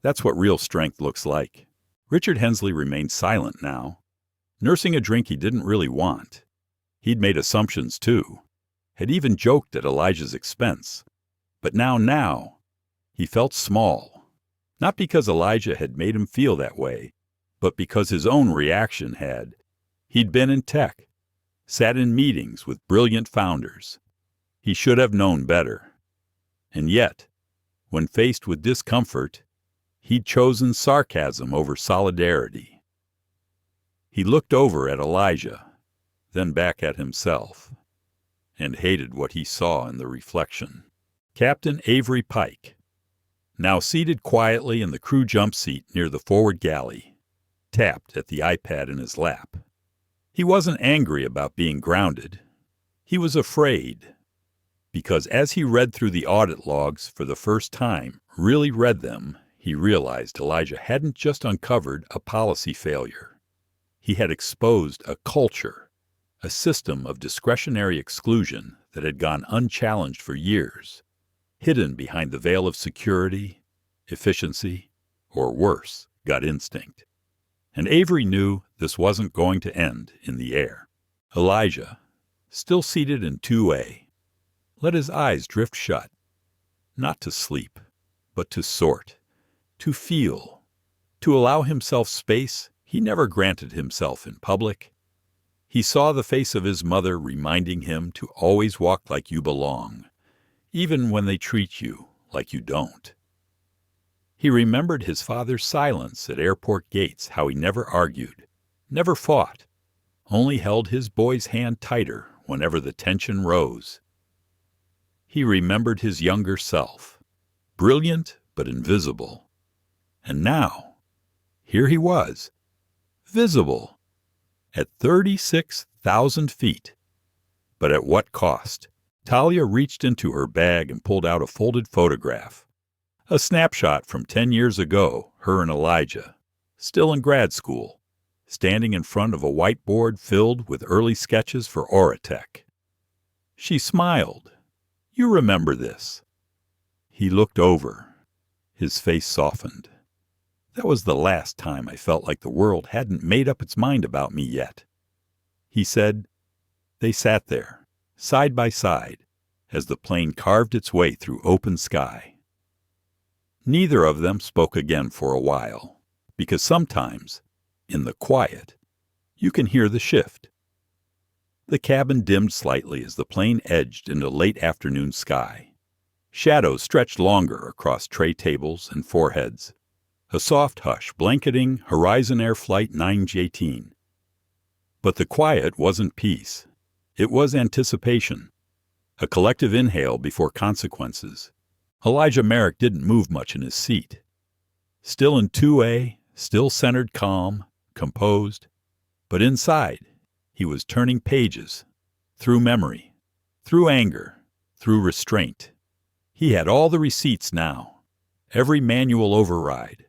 That's what real strength looks like. Richard Hensley remained silent now, nursing a drink he didn't really want. He'd made assumptions, too, had even joked at Elijah's expense. But now, he felt small. Not because Elijah had made him feel that way, but because his own reaction had. He'd been in tech, sat in meetings with brilliant founders. He should have known better. And yet, when faced with discomfort, he'd chosen sarcasm over solidarity. He looked over at Elijah, then back at himself, and hated what he saw in the reflection. Captain Avery Pike, now seated quietly in the crew jump seat near the forward galley, tapped at the iPad in his lap. He wasn't angry about being grounded. He was afraid, because as he read through the audit logs for the first time, really read them, He realized Elijah hadn't just uncovered a policy failure. He had exposed a culture, a system of discretionary exclusion that had gone unchallenged for years, hidden behind the veil of security, efficiency, or worse, gut instinct. And Avery knew this wasn't going to end in the air. Elijah, still seated in 2A, let his eyes drift shut, not to sleep, but to sort, to feel, to allow himself space he never granted himself in public. He saw the face of his mother reminding him to always walk like you belong, even when they treat you like you don't. He remembered his father's silence at airport gates, how he never argued, never fought, only held his boy's hand tighter whenever the tension rose. He remembered his younger self, brilliant but invisible. And now, here he was, visible, at 36,000 feet. But at what cost? Talia reached into her bag and pulled out a folded photograph. A snapshot from 10 years ago, her and Elijah, still in grad school, standing in front of a whiteboard filled with early sketches for Oratech. She smiled. You remember this. He looked over. His face softened. That was the last time I felt like the world hadn't made up its mind about me yet. He said. They sat there, side by side, as the plane carved its way through open sky. Neither of them spoke again for a while, because sometimes, in the quiet, you can hear the shift. The cabin dimmed slightly as the plane edged into late afternoon sky. Shadows stretched longer across tray tables and foreheads, a soft hush blanketing Horizon Air Flight 9J18. But the quiet wasn't peace. It was anticipation, a collective inhale before consequences. Elijah Merrick didn't move much in his seat. Still in 2A, still centered, calm, composed. But inside, he was turning pages, through memory, through anger, through restraint. He had all the receipts now, every manual override,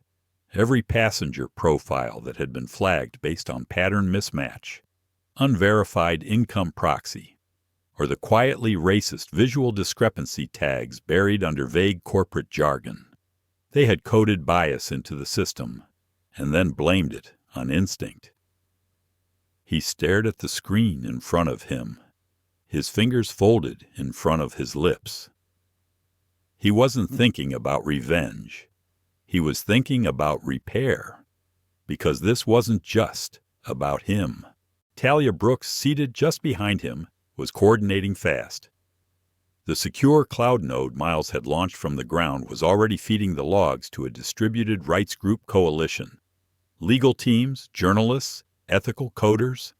every passenger profile that had been flagged based on pattern mismatch, unverified income proxy, or the quietly racist visual discrepancy tags buried under vague corporate jargon. They had coded bias into the system, and then blamed it on instinct. He stared at the screen in front of him, his fingers folded in front of his lips. He wasn't thinking about revenge. He was thinking about repair, because this wasn't just about him. Talia Brooks, seated just behind him, was coordinating fast. The secure cloud node Miles had launched from the ground was already feeding the logs to a distributed rights group coalition. Legal teams, journalists, ethical coders.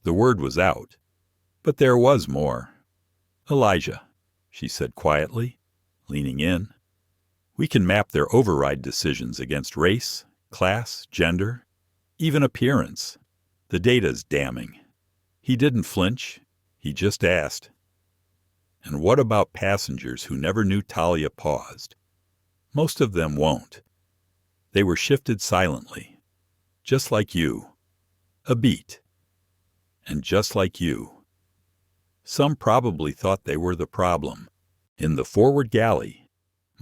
The word was out. But there was more. Elijah, she said quietly, leaning in. We can map their override decisions against race, class, gender, even appearance. The data's damning. He didn't flinch. He just asked. And what about passengers who never knew Talia paused? Most of them won't. They were shifted silently. Just like you. A beat. And just like you. Some probably thought they were the problem. In the forward galley,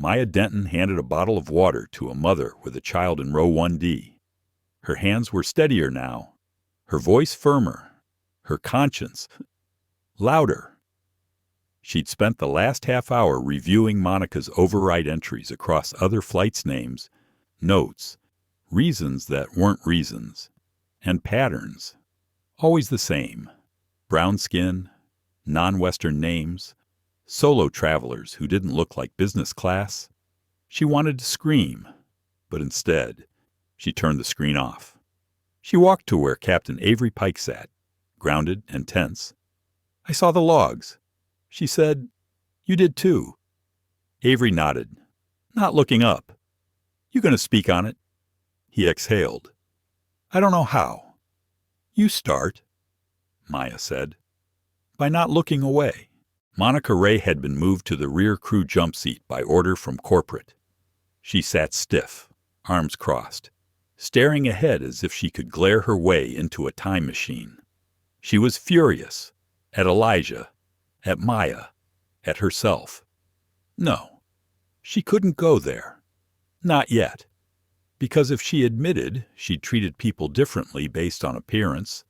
Maya Denton handed a bottle of water to a mother with a child in row 1D. Her hands were steadier now, her voice firmer, her conscience louder. She'd spent the last half hour reviewing Monica's override entries across other flights' names, notes, reasons that weren't reasons, and patterns. Always the same. Brown skin, non-Western names, solo travelers who didn't look like business class. She wanted to scream, but instead, she turned the screen off. She walked to where Captain Avery Pike sat, grounded and tense. I saw the logs. She said, You did too. Avery nodded, not looking up. You going to speak on it? He exhaled. I don't know how. You start, Maya said. By not looking away. Monica Ray had been moved to the rear crew jump seat by order from corporate. She sat stiff, arms crossed, staring ahead as if she could glare her way into a time machine. She was furious at Elijah, at Maya, at herself. No, she couldn't go there. Not yet. Because if she admitted she'd treated people differently based on appearance,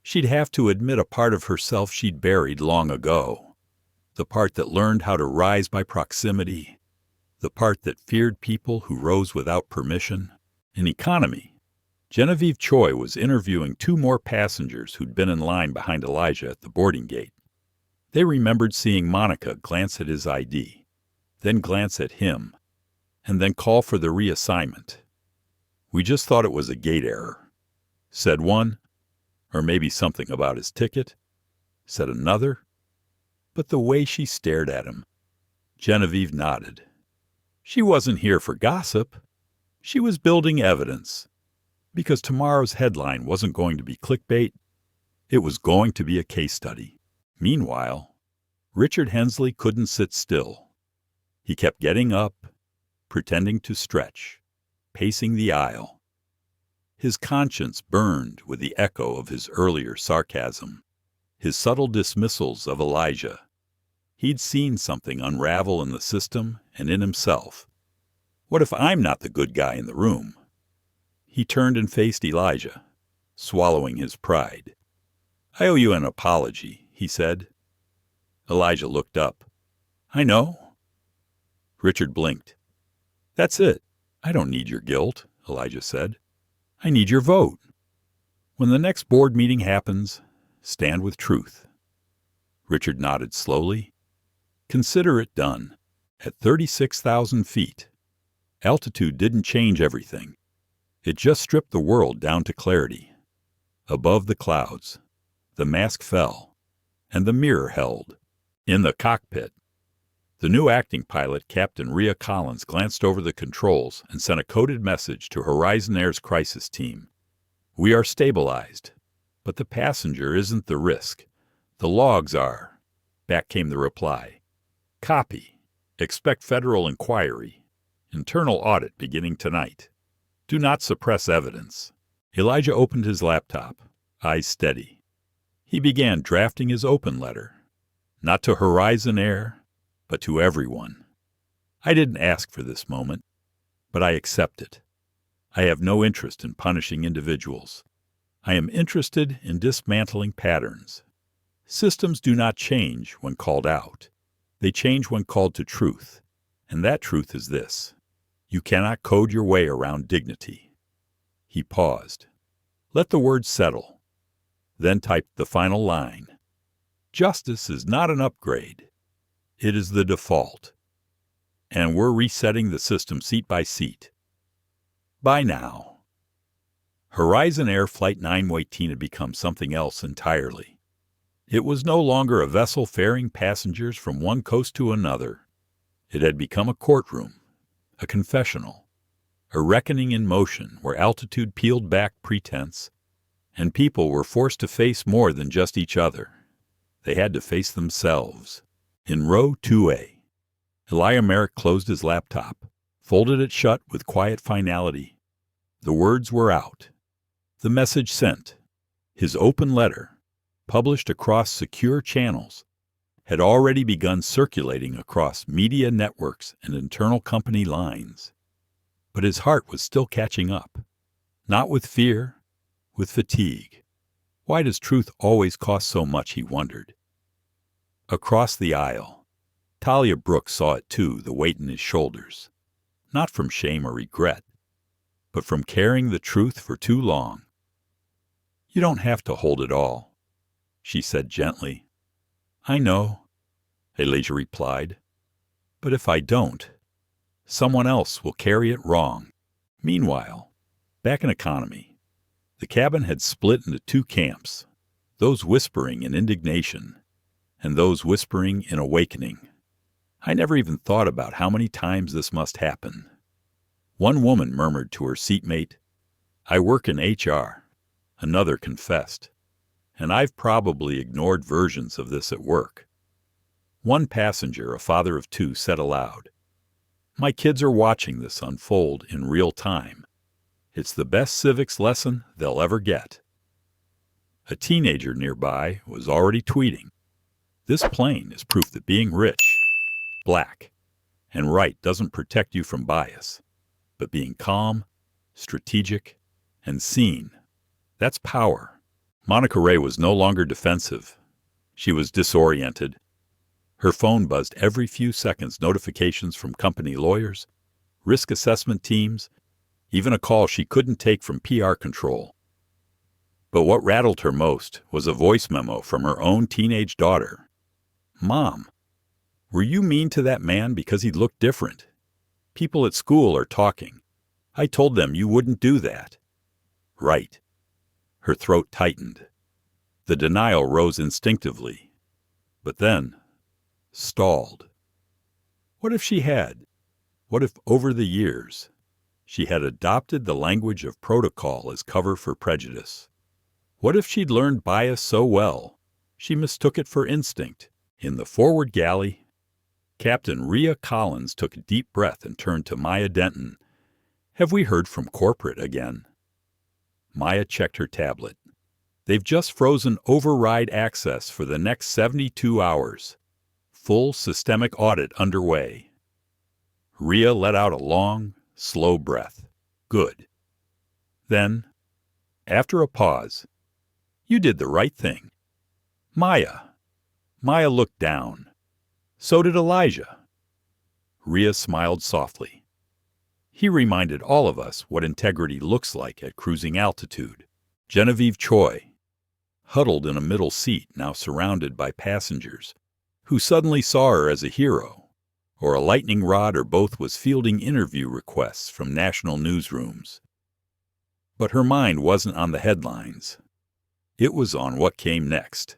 she'd have to admit a part of herself she'd buried long ago. The part that learned how to rise by proximity. The part that feared people who rose without permission. In economy, Genevieve Choi was interviewing 2 more passengers who'd been in line behind Elijah at the boarding gate. They remembered seeing Monica glance at his ID, then glance at him, and then call for the reassignment. "We just thought it was a gate error," said one, or maybe something about his ticket, said another. But the way she stared at him, Genevieve nodded. She wasn't here for gossip. She was building evidence, because tomorrow's headline wasn't going to be clickbait. It was going to be a case study. Meanwhile, Richard Hensley couldn't sit still. He kept getting up, pretending to stretch, pacing the aisle. His conscience burned with the echo of his earlier sarcasm, his subtle dismissals of Elijah. He'd seen something unravel in the system and in himself. What if I'm not the good guy in the room? He turned and faced Elijah, swallowing his pride. "I owe you an apology," he said. Elijah looked up. "I know." Richard blinked. "That's it. I don't need your guilt," Elijah said. "I need your vote. When the next board meeting happens, stand with truth." Richard nodded slowly. "Consider it done. At 36,000 feet. Altitude didn't change everything. It just stripped the world down to clarity. Above the clouds, the mask fell, and the mirror held. In the cockpit, the new acting pilot, Captain Rhea Collins, glanced over the controls and sent a coded message to Horizon Air's crisis team. "We are stabilized, but the passenger isn't the risk. The logs are." Back came the reply. "Copy. Expect federal inquiry. Internal audit beginning tonight. Do not suppress evidence." Elijah opened his laptop, eyes steady. He began drafting his open letter. Not to Horizon Air, but to everyone. "I didn't ask for this moment, but I accept it. I have no interest in punishing individuals. I am interested in dismantling patterns. Systems do not change when called out. They change when called to truth, and that truth is this: you cannot code your way around dignity." He paused. Let the words settle. Then typed the final line. "Justice is not an upgrade. It is the default. And we're resetting the system seat by seat. By now." Horizon Air Flight 918 had become something else entirely. It was no longer a vessel ferrying passengers from one coast to another. It had become a courtroom, a confessional, a reckoning in motion where altitude peeled back pretense, and people were forced to face more than just each other. They had to face themselves. In row 2A, Merrick closed his laptop, folded it shut with quiet finality. The words were out. The message sent. His open letter, published across secure channels, had already begun circulating across media networks and internal company lines. But his heart was still catching up. Not with fear, with fatigue. Why does truth always cost so much, he wondered. Across the aisle, Talia Brooks saw it too, the weight in his shoulders. Not from shame or regret, but from carrying the truth for too long. "You don't have to hold it all," she said gently. "I know," Elijah replied. "But if I don't, someone else will carry it wrong." Meanwhile, back in economy, the cabin had split into 2 camps, those whispering in indignation, and those whispering in awakening. "I never even thought about how many times this must happen." One woman murmured to her seatmate, "I work in HR." Another confessed, "And I've probably ignored versions of this at work." One passenger, a father of 2, said aloud, My kids are watching this unfold in real time. It's the best civics lesson they'll ever get. A teenager nearby was already tweeting, "This plane is proof that being rich, black, and right doesn't protect you from bias, but being calm, strategic, and seen, that's power." Monica Ray was no longer defensive. She was disoriented. Her phone buzzed every few seconds, notifications from company lawyers, risk assessment teams, even a call she couldn't take from PR control. But what rattled her most was a voice memo from her own teenage daughter. "Mom, were you mean to that man because he looked different? People at school are talking. I told them you wouldn't do that." Right. Her throat tightened. The denial rose instinctively, but then stalled. What if she had? What if over the years she had adopted the language of protocol as cover for prejudice? What if she'd learned bias so well she mistook it for instinct? In the forward galley, Captain Rhea Collins took a deep breath and turned to Maya Denton. "Have we heard from corporate again?" Maya checked her tablet. "They've just frozen override access for the next 72 hours. Full systemic audit underway." Rhea let out a long, slow breath. "Good." Then, after a pause, "You did the right thing." "Maya." Maya looked down. "So did Elijah." Rhea smiled softly. "He reminded all of us what integrity looks like at cruising altitude." Genevieve Choi, huddled in a middle seat, now surrounded by passengers, who suddenly saw her as a hero, or a lightning rod, or both, was fielding interview requests from national newsrooms. But her mind wasn't on the headlines. It was on what came next.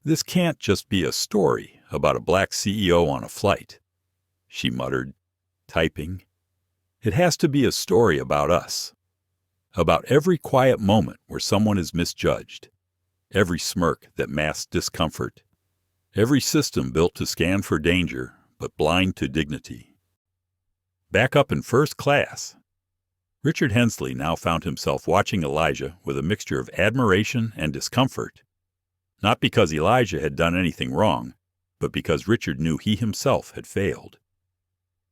"This can't just be a story about a black CEO on a flight," she muttered, typing. "It has to be a story about us. About every quiet moment where someone is misjudged, every smirk that masks discomfort, every system built to scan for danger but blind to dignity." Back up in first class, Richard Hensley now found himself watching Elijah with a mixture of admiration and discomfort. Not because Elijah had done anything wrong, but because Richard knew he himself had failed.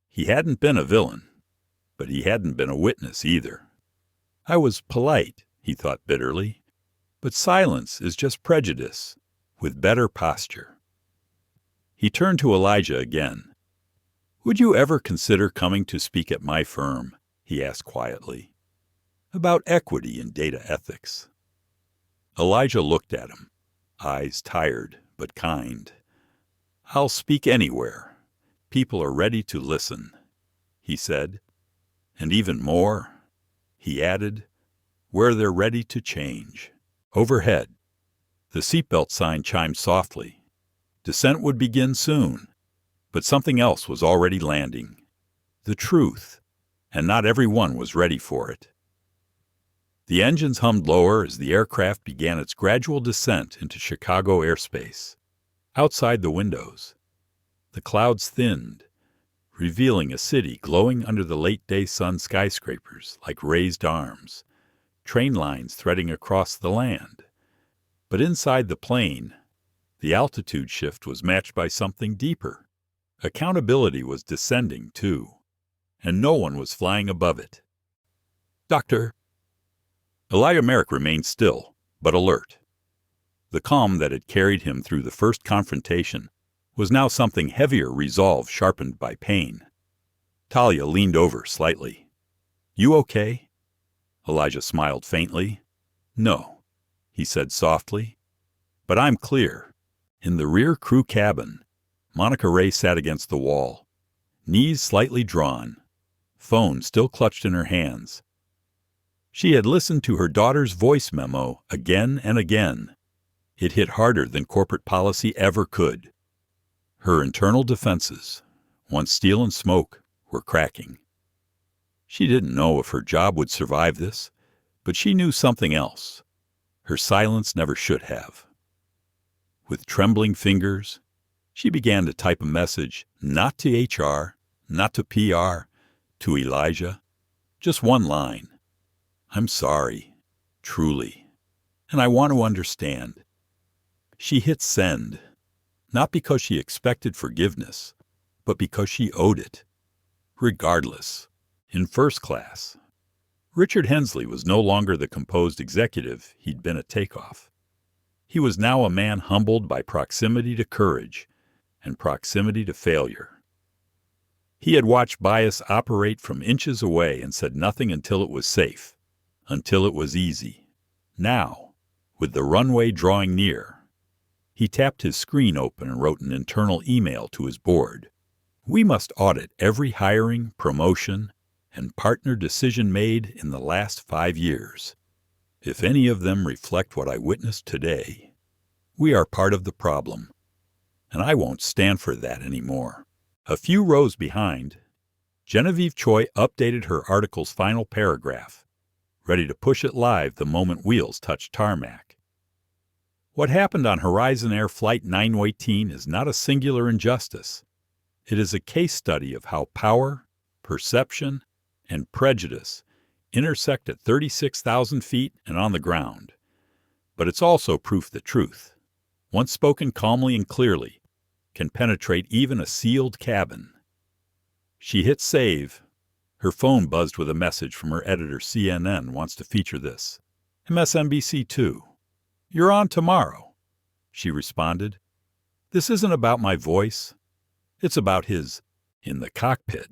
He hadn't been a villain, but he hadn't been a witness either. "I was polite," he thought bitterly, "but silence is just prejudice, with better posture." He turned to Elijah again. "Would you ever consider coming to speak at my firm?" he asked quietly. "About equity and data ethics." Elijah looked at him, eyes tired but kind. "I'll speak anywhere. People are ready to listen," he said. "And even more," he added, "where they're ready to change." Overhead, the seatbelt sign chimed softly. Descent would begin soon, but something else was already landing. The truth, and not everyone was ready for it. The engines hummed lower as the aircraft began its gradual descent into Chicago airspace. Outside the windows, the clouds thinned, revealing a city glowing under the late-day sun, skyscrapers like raised arms, train lines threading across the land. But inside the plane, the altitude shift was matched by something deeper. Accountability was descending, too, and no one was flying above it. "Doctor." Elijah Merrick remained still, but alert. The calm that had carried him through the first confrontation was now something heavier, resolve sharpened by pain. Talia leaned over slightly. "You okay?" Elijah smiled faintly. "No," he said softly, "but I'm clear." In the rear crew cabin, Monica Ray sat against the wall, knees slightly drawn, phone still clutched in her hands. She had listened to her daughter's voice memo again and again. It hit harder than corporate policy ever could. Her internal defenses, once steel and smoke, were cracking. She didn't know if her job would survive this, but she knew something else. Her silence never should have. With trembling fingers, she began to type a message, not to HR, Not to PR, to Elijah. Just one line. I'm sorry, truly, and I want to understand. She hit send, not because she expected forgiveness, but because she owed it. Regardless, in first class, Richard Hensley was no longer the composed executive he'd been at takeoff. He was now a man humbled by proximity to courage and proximity to failure. He had watched bias operate from inches away and said nothing until it was safe, until it was easy. Now, with the runway drawing near, he tapped his screen open and wrote an internal email to his board. We must audit every hiring, promotion, and partner decision made in the last 5 years. If any of them reflect what I witnessed today, we are part of the problem, and I won't stand for that anymore. A few rows behind, Genevieve Choi updated her article's final paragraph, ready to push it live the moment wheels touched tarmac. What happened on Horizon Air Flight 918 is not a singular injustice. It is a case study of how power, perception, and prejudice intersect at 36,000 feet and on the ground. But it's also proof that truth, once spoken calmly and clearly, can penetrate even a sealed cabin. She hit save. Her phone buzzed with a message from her editor. CNN wants to feature this. MSNBC too. You're on tomorrow, she responded. This isn't about my voice. It's about his. In the cockpit,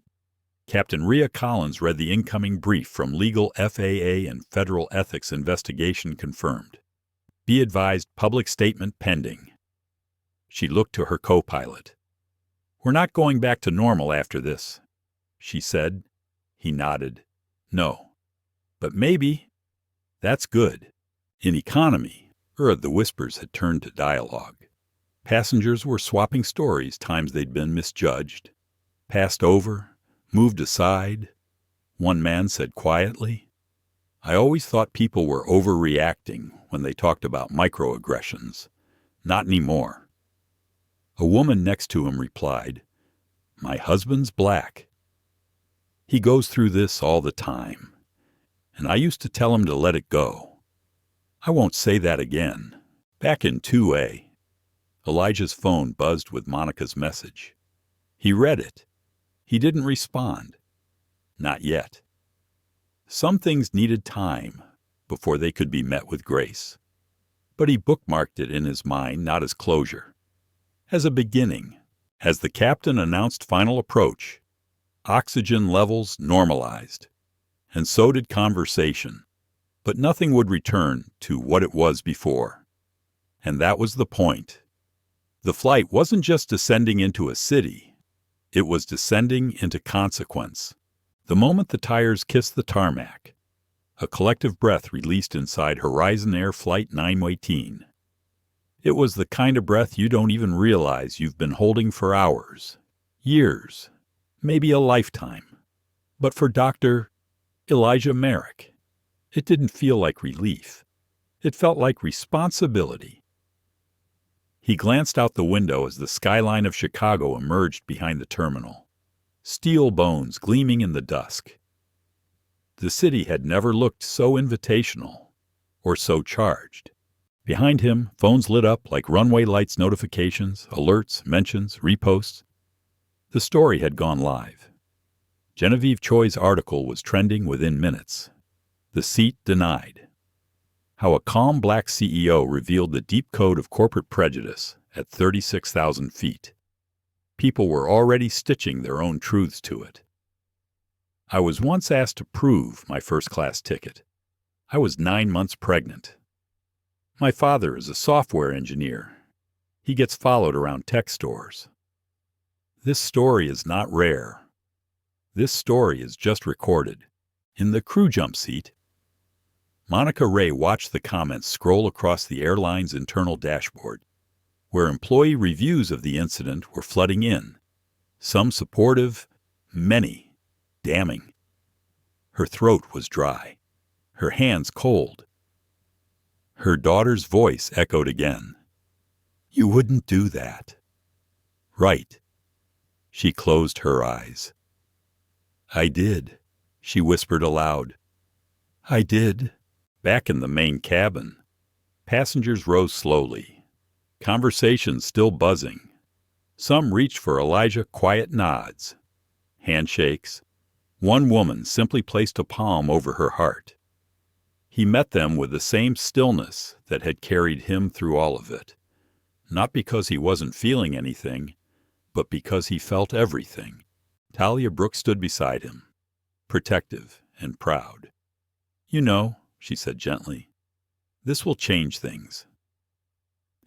Captain Rhea Collins read the incoming brief from legal FAA and federal ethics investigation confirmed. Be advised, public statement pending. She looked to her co-pilot. We're not going back to normal after this, she said. He nodded. No. But maybe. That's good. In economy, the whispers had turned to dialogue. Passengers were swapping stories, times they'd been misjudged, passed over, moved aside. One man said quietly, I always thought people were overreacting when they talked about microaggressions. Not anymore. A woman next to him replied, My husband's black. He goes through this all the time, and I used to tell him to let it go. I won't say that again. Back in 2A, Elijah's phone buzzed with Monica's message. He read it. He didn't respond. Not yet. Some things needed time before they could be met with grace. But he bookmarked it in his mind not as closure, as a beginning. As the captain announced final approach, oxygen levels normalized, and so did conversation. But nothing would return to what it was before. And that was the point. The flight wasn't just descending into a city. It was descending into consequence. The moment the tires kissed the tarmac, a collective breath released inside Horizon Air Flight 918. It was the kind of breath you don't even realize you've been holding for hours, years, maybe a lifetime. But for Dr. Elijah Merrick, it didn't feel like relief. It felt like responsibility. He glanced out the window as the skyline of Chicago emerged behind the terminal, steel bones gleaming in the dusk. The city had never looked so invitational or so charged. Behind him, phones lit up like runway lights, notifications, alerts, mentions, reposts. The story had gone live. Genevieve Choi's article was trending within minutes. The seat denied. How a calm black CEO revealed the deep code of corporate prejudice at 36,000 feet. People were already stitching their own truths to it. I was once asked to prove my first-class ticket. I was 9 months pregnant. My father is a software engineer. He gets followed around tech stores. This story is not rare. This story is just recorded. In the crew jump seat, Monica Ray watched the comments scroll across the airline's internal dashboard, where employee reviews of the incident were flooding in, some supportive, many damning. Her throat was dry, her hands cold. Her daughter's voice echoed again. You wouldn't do that. Right. She closed her eyes. I did, she whispered aloud. I did. Back in the main cabin, passengers rose slowly, conversation still buzzing. Some reached for Elijah quiet nods, handshakes. One woman simply placed a palm over her heart. He met them with the same stillness that had carried him through all of it, not because he wasn't feeling anything, but because he felt everything. Talia Brooks stood beside him, protective and proud. You know, she said gently, this will change things.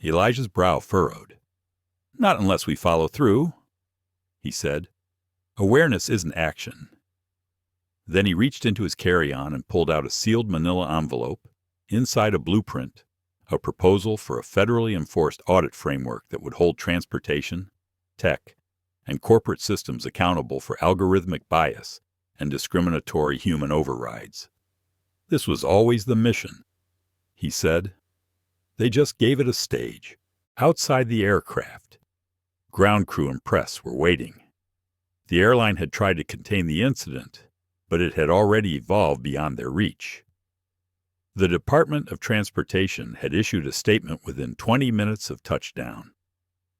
Elijah's brow furrowed. Not unless we follow through, he said. Awareness isn't action. Then he reached into his carry-on and pulled out a sealed manila envelope, inside a blueprint, a proposal for a federally enforced audit framework that would hold transportation, tech, and corporate systems accountable for algorithmic bias and discriminatory human overrides. This was always the mission, he said. They just gave it a stage, outside the aircraft. Ground crew and press were waiting. The airline had tried to contain the incident, but it had already evolved beyond their reach. The Department of Transportation had issued a statement within 20 minutes of touchdown.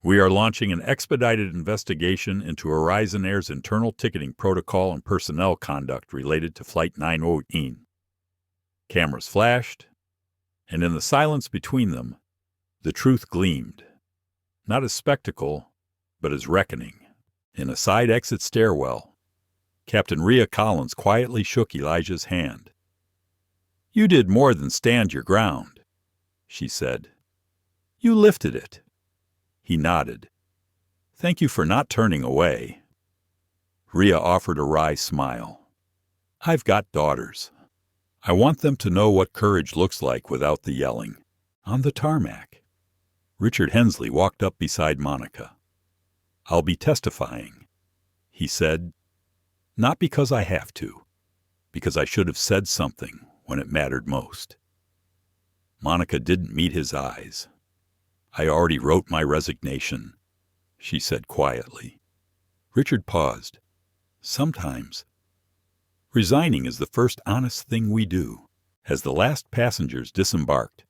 We are launching an expedited investigation into Horizon Air's internal ticketing protocol and personnel conduct related to Flight 918. Cameras flashed, and in the silence between them, the truth gleamed, not as spectacle, but as reckoning. In a side exit stairwell, Captain Rhea Collins quietly shook Elijah's hand. You did more than stand your ground, she said. You lifted it. He nodded. Thank you for not turning away. Rhea offered a wry smile. I've got daughters. I want them to know what courage looks like without the yelling. On the tarmac. Richard Hensley walked up beside Monica. I'll be testifying, he said. Not because I have to, because I should have said something when it mattered most. Monica didn't meet his eyes. I already wrote my resignation, she said quietly. Richard paused. Sometimes, resigning is the first honest thing we do. As the last passengers disembarked,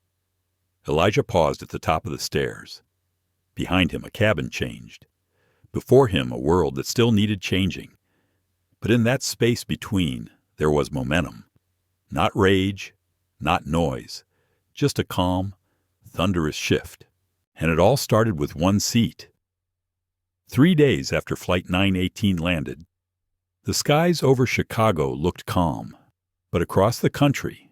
Elijah paused at the top of the stairs. Behind him, a cabin changed. Before him, a world that still needed changing. But in that space between, there was momentum. Not rage, not noise, just a calm, thunderous shift. And it all started with one seat. 3 days after Flight 918 landed, the skies over Chicago looked calm. But across the country,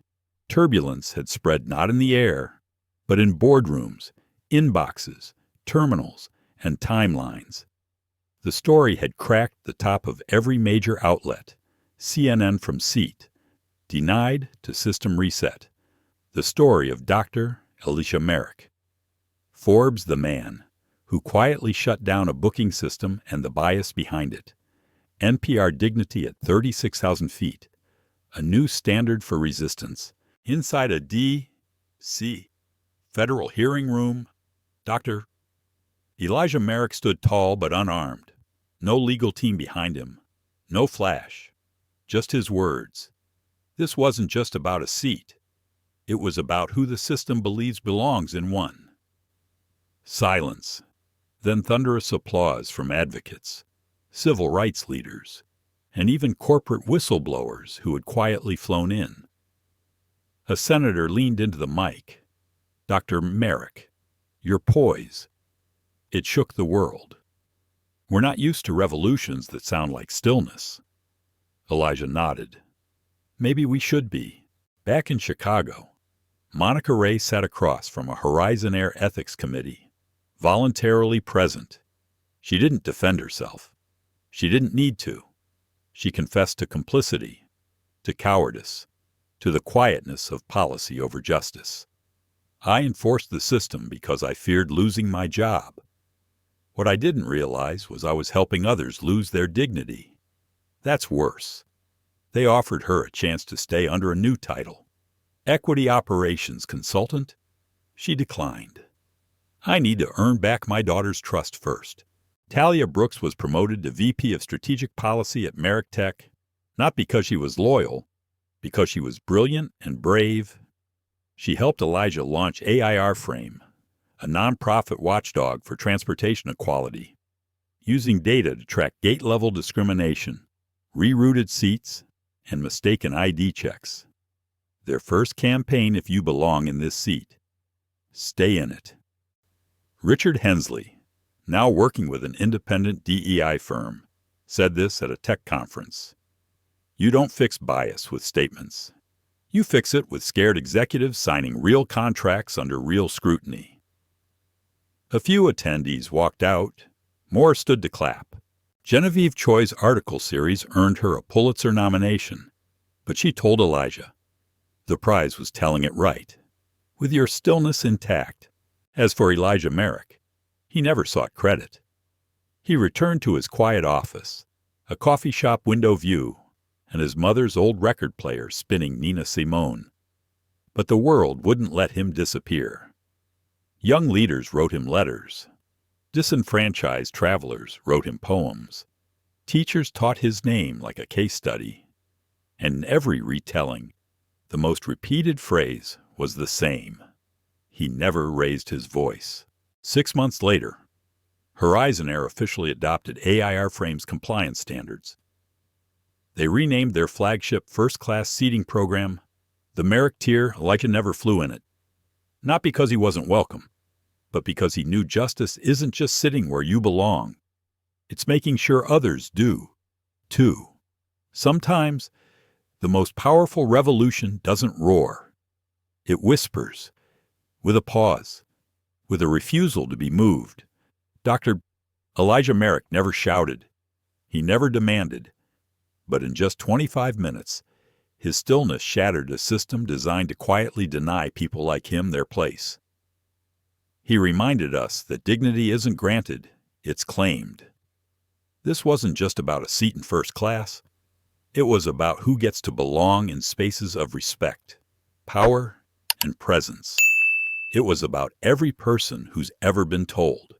turbulence had spread not in the air, but in boardrooms, inboxes, terminals, and timelines. The story had cracked the top of every major outlet, CNN from seat, denied to system reset. The story of Dr. Alicia Merrick. Forbes the man who quietly shut down a booking system and the bias behind it. NPR dignity at 36,000 feet. A new standard for resistance. Inside a D.C. federal hearing room, Dr. Elijah Merrick stood tall but unarmed. No legal team behind him. No flash. Just his words. This wasn't just about a seat. It was about who the system believes belongs in one. Silence. Then thunderous applause from advocates, civil rights leaders, and even corporate whistleblowers who had quietly flown in. A senator leaned into the mic. Dr. Merrick, your poise. It shook the world. We're not used to revolutions that sound like stillness. Elijah nodded. Maybe we should be. Back in Chicago, Monica Ray sat across from a Horizon Air Ethics Committee, voluntarily present. She didn't defend herself. She didn't need to. She confessed to complicity, to cowardice, to the quietness of policy over justice. I enforced the system because I feared losing my job. What I didn't realize was I was helping others lose their dignity. That's worse. They offered her a chance to stay under a new title, Equity Operations Consultant. She declined. I need to earn back my daughter's trust first. Talia Brooks was promoted to VP of Strategic Policy at Merrick Tech, Not because she was loyal, because she was brilliant and brave. She helped Elijah launch Airline, a nonprofit watchdog for transportation equality, using data to track gate-level discrimination, rerouted seats, and mistaken ID checks. Their first campaign, if you belong in this seat, stay in it. Richard Hensley, now working with an independent DEI firm, said this at a tech conference. You don't fix bias with statements. You fix it with scared executives signing real contracts under real scrutiny. A few attendees walked out. More stood to clap. Genevieve Choi's article series earned her a Pulitzer nomination, but she told Elijah, the prize was telling it right, with your stillness intact. As for Elijah Merrick, he never sought credit. He returned to his quiet office, a coffee shop window view, and his mother's old record player spinning Nina Simone. But the world wouldn't let him disappear. Young leaders wrote him letters. Disenfranchised travelers wrote him poems. Teachers taught his name like a case study. And in every retelling, the most repeated phrase was the same. He never raised his voice. 6 months later, Horizon Air officially adopted Airline's compliance standards. They renamed their flagship first-class seating program the Merrick tier. Elijah never flew in it. Not because he wasn't welcome, but because he knew justice isn't just sitting where you belong. It's making sure others do, too. Sometimes, the most powerful revolution doesn't roar. It whispers, with a pause, with a refusal to be moved. Dr. Elijah Merrick never shouted. He never demanded. But in just 25 minutes, his stillness shattered a system designed to quietly deny people like him their place. He reminded us that dignity isn't granted, it's claimed. This wasn't just about a seat in first class. It was about who gets to belong in spaces of respect, power, and presence. It was about every person who's ever been told,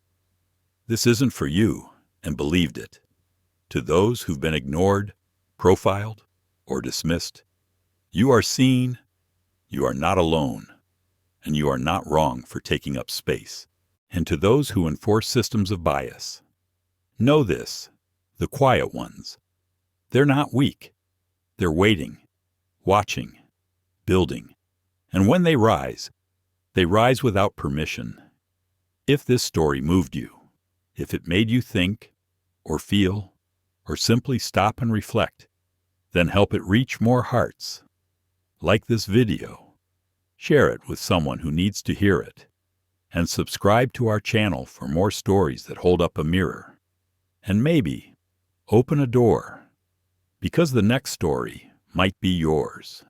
this isn't for you, and believed it. To those who've been ignored, profiled, or dismissed, you are seen, you are not alone, and you are not wrong for taking up space. And to those who enforce systems of bias, know this, the quiet ones, they're not weak. They're waiting, watching, building. And when they rise without permission. If this story moved you, if it made you think, or feel, or simply stop and reflect, then help it reach more hearts. Like this video, share it with someone who needs to hear it, and subscribe to our channel for more stories that hold up a mirror. And maybe open a door, because the next story might be yours.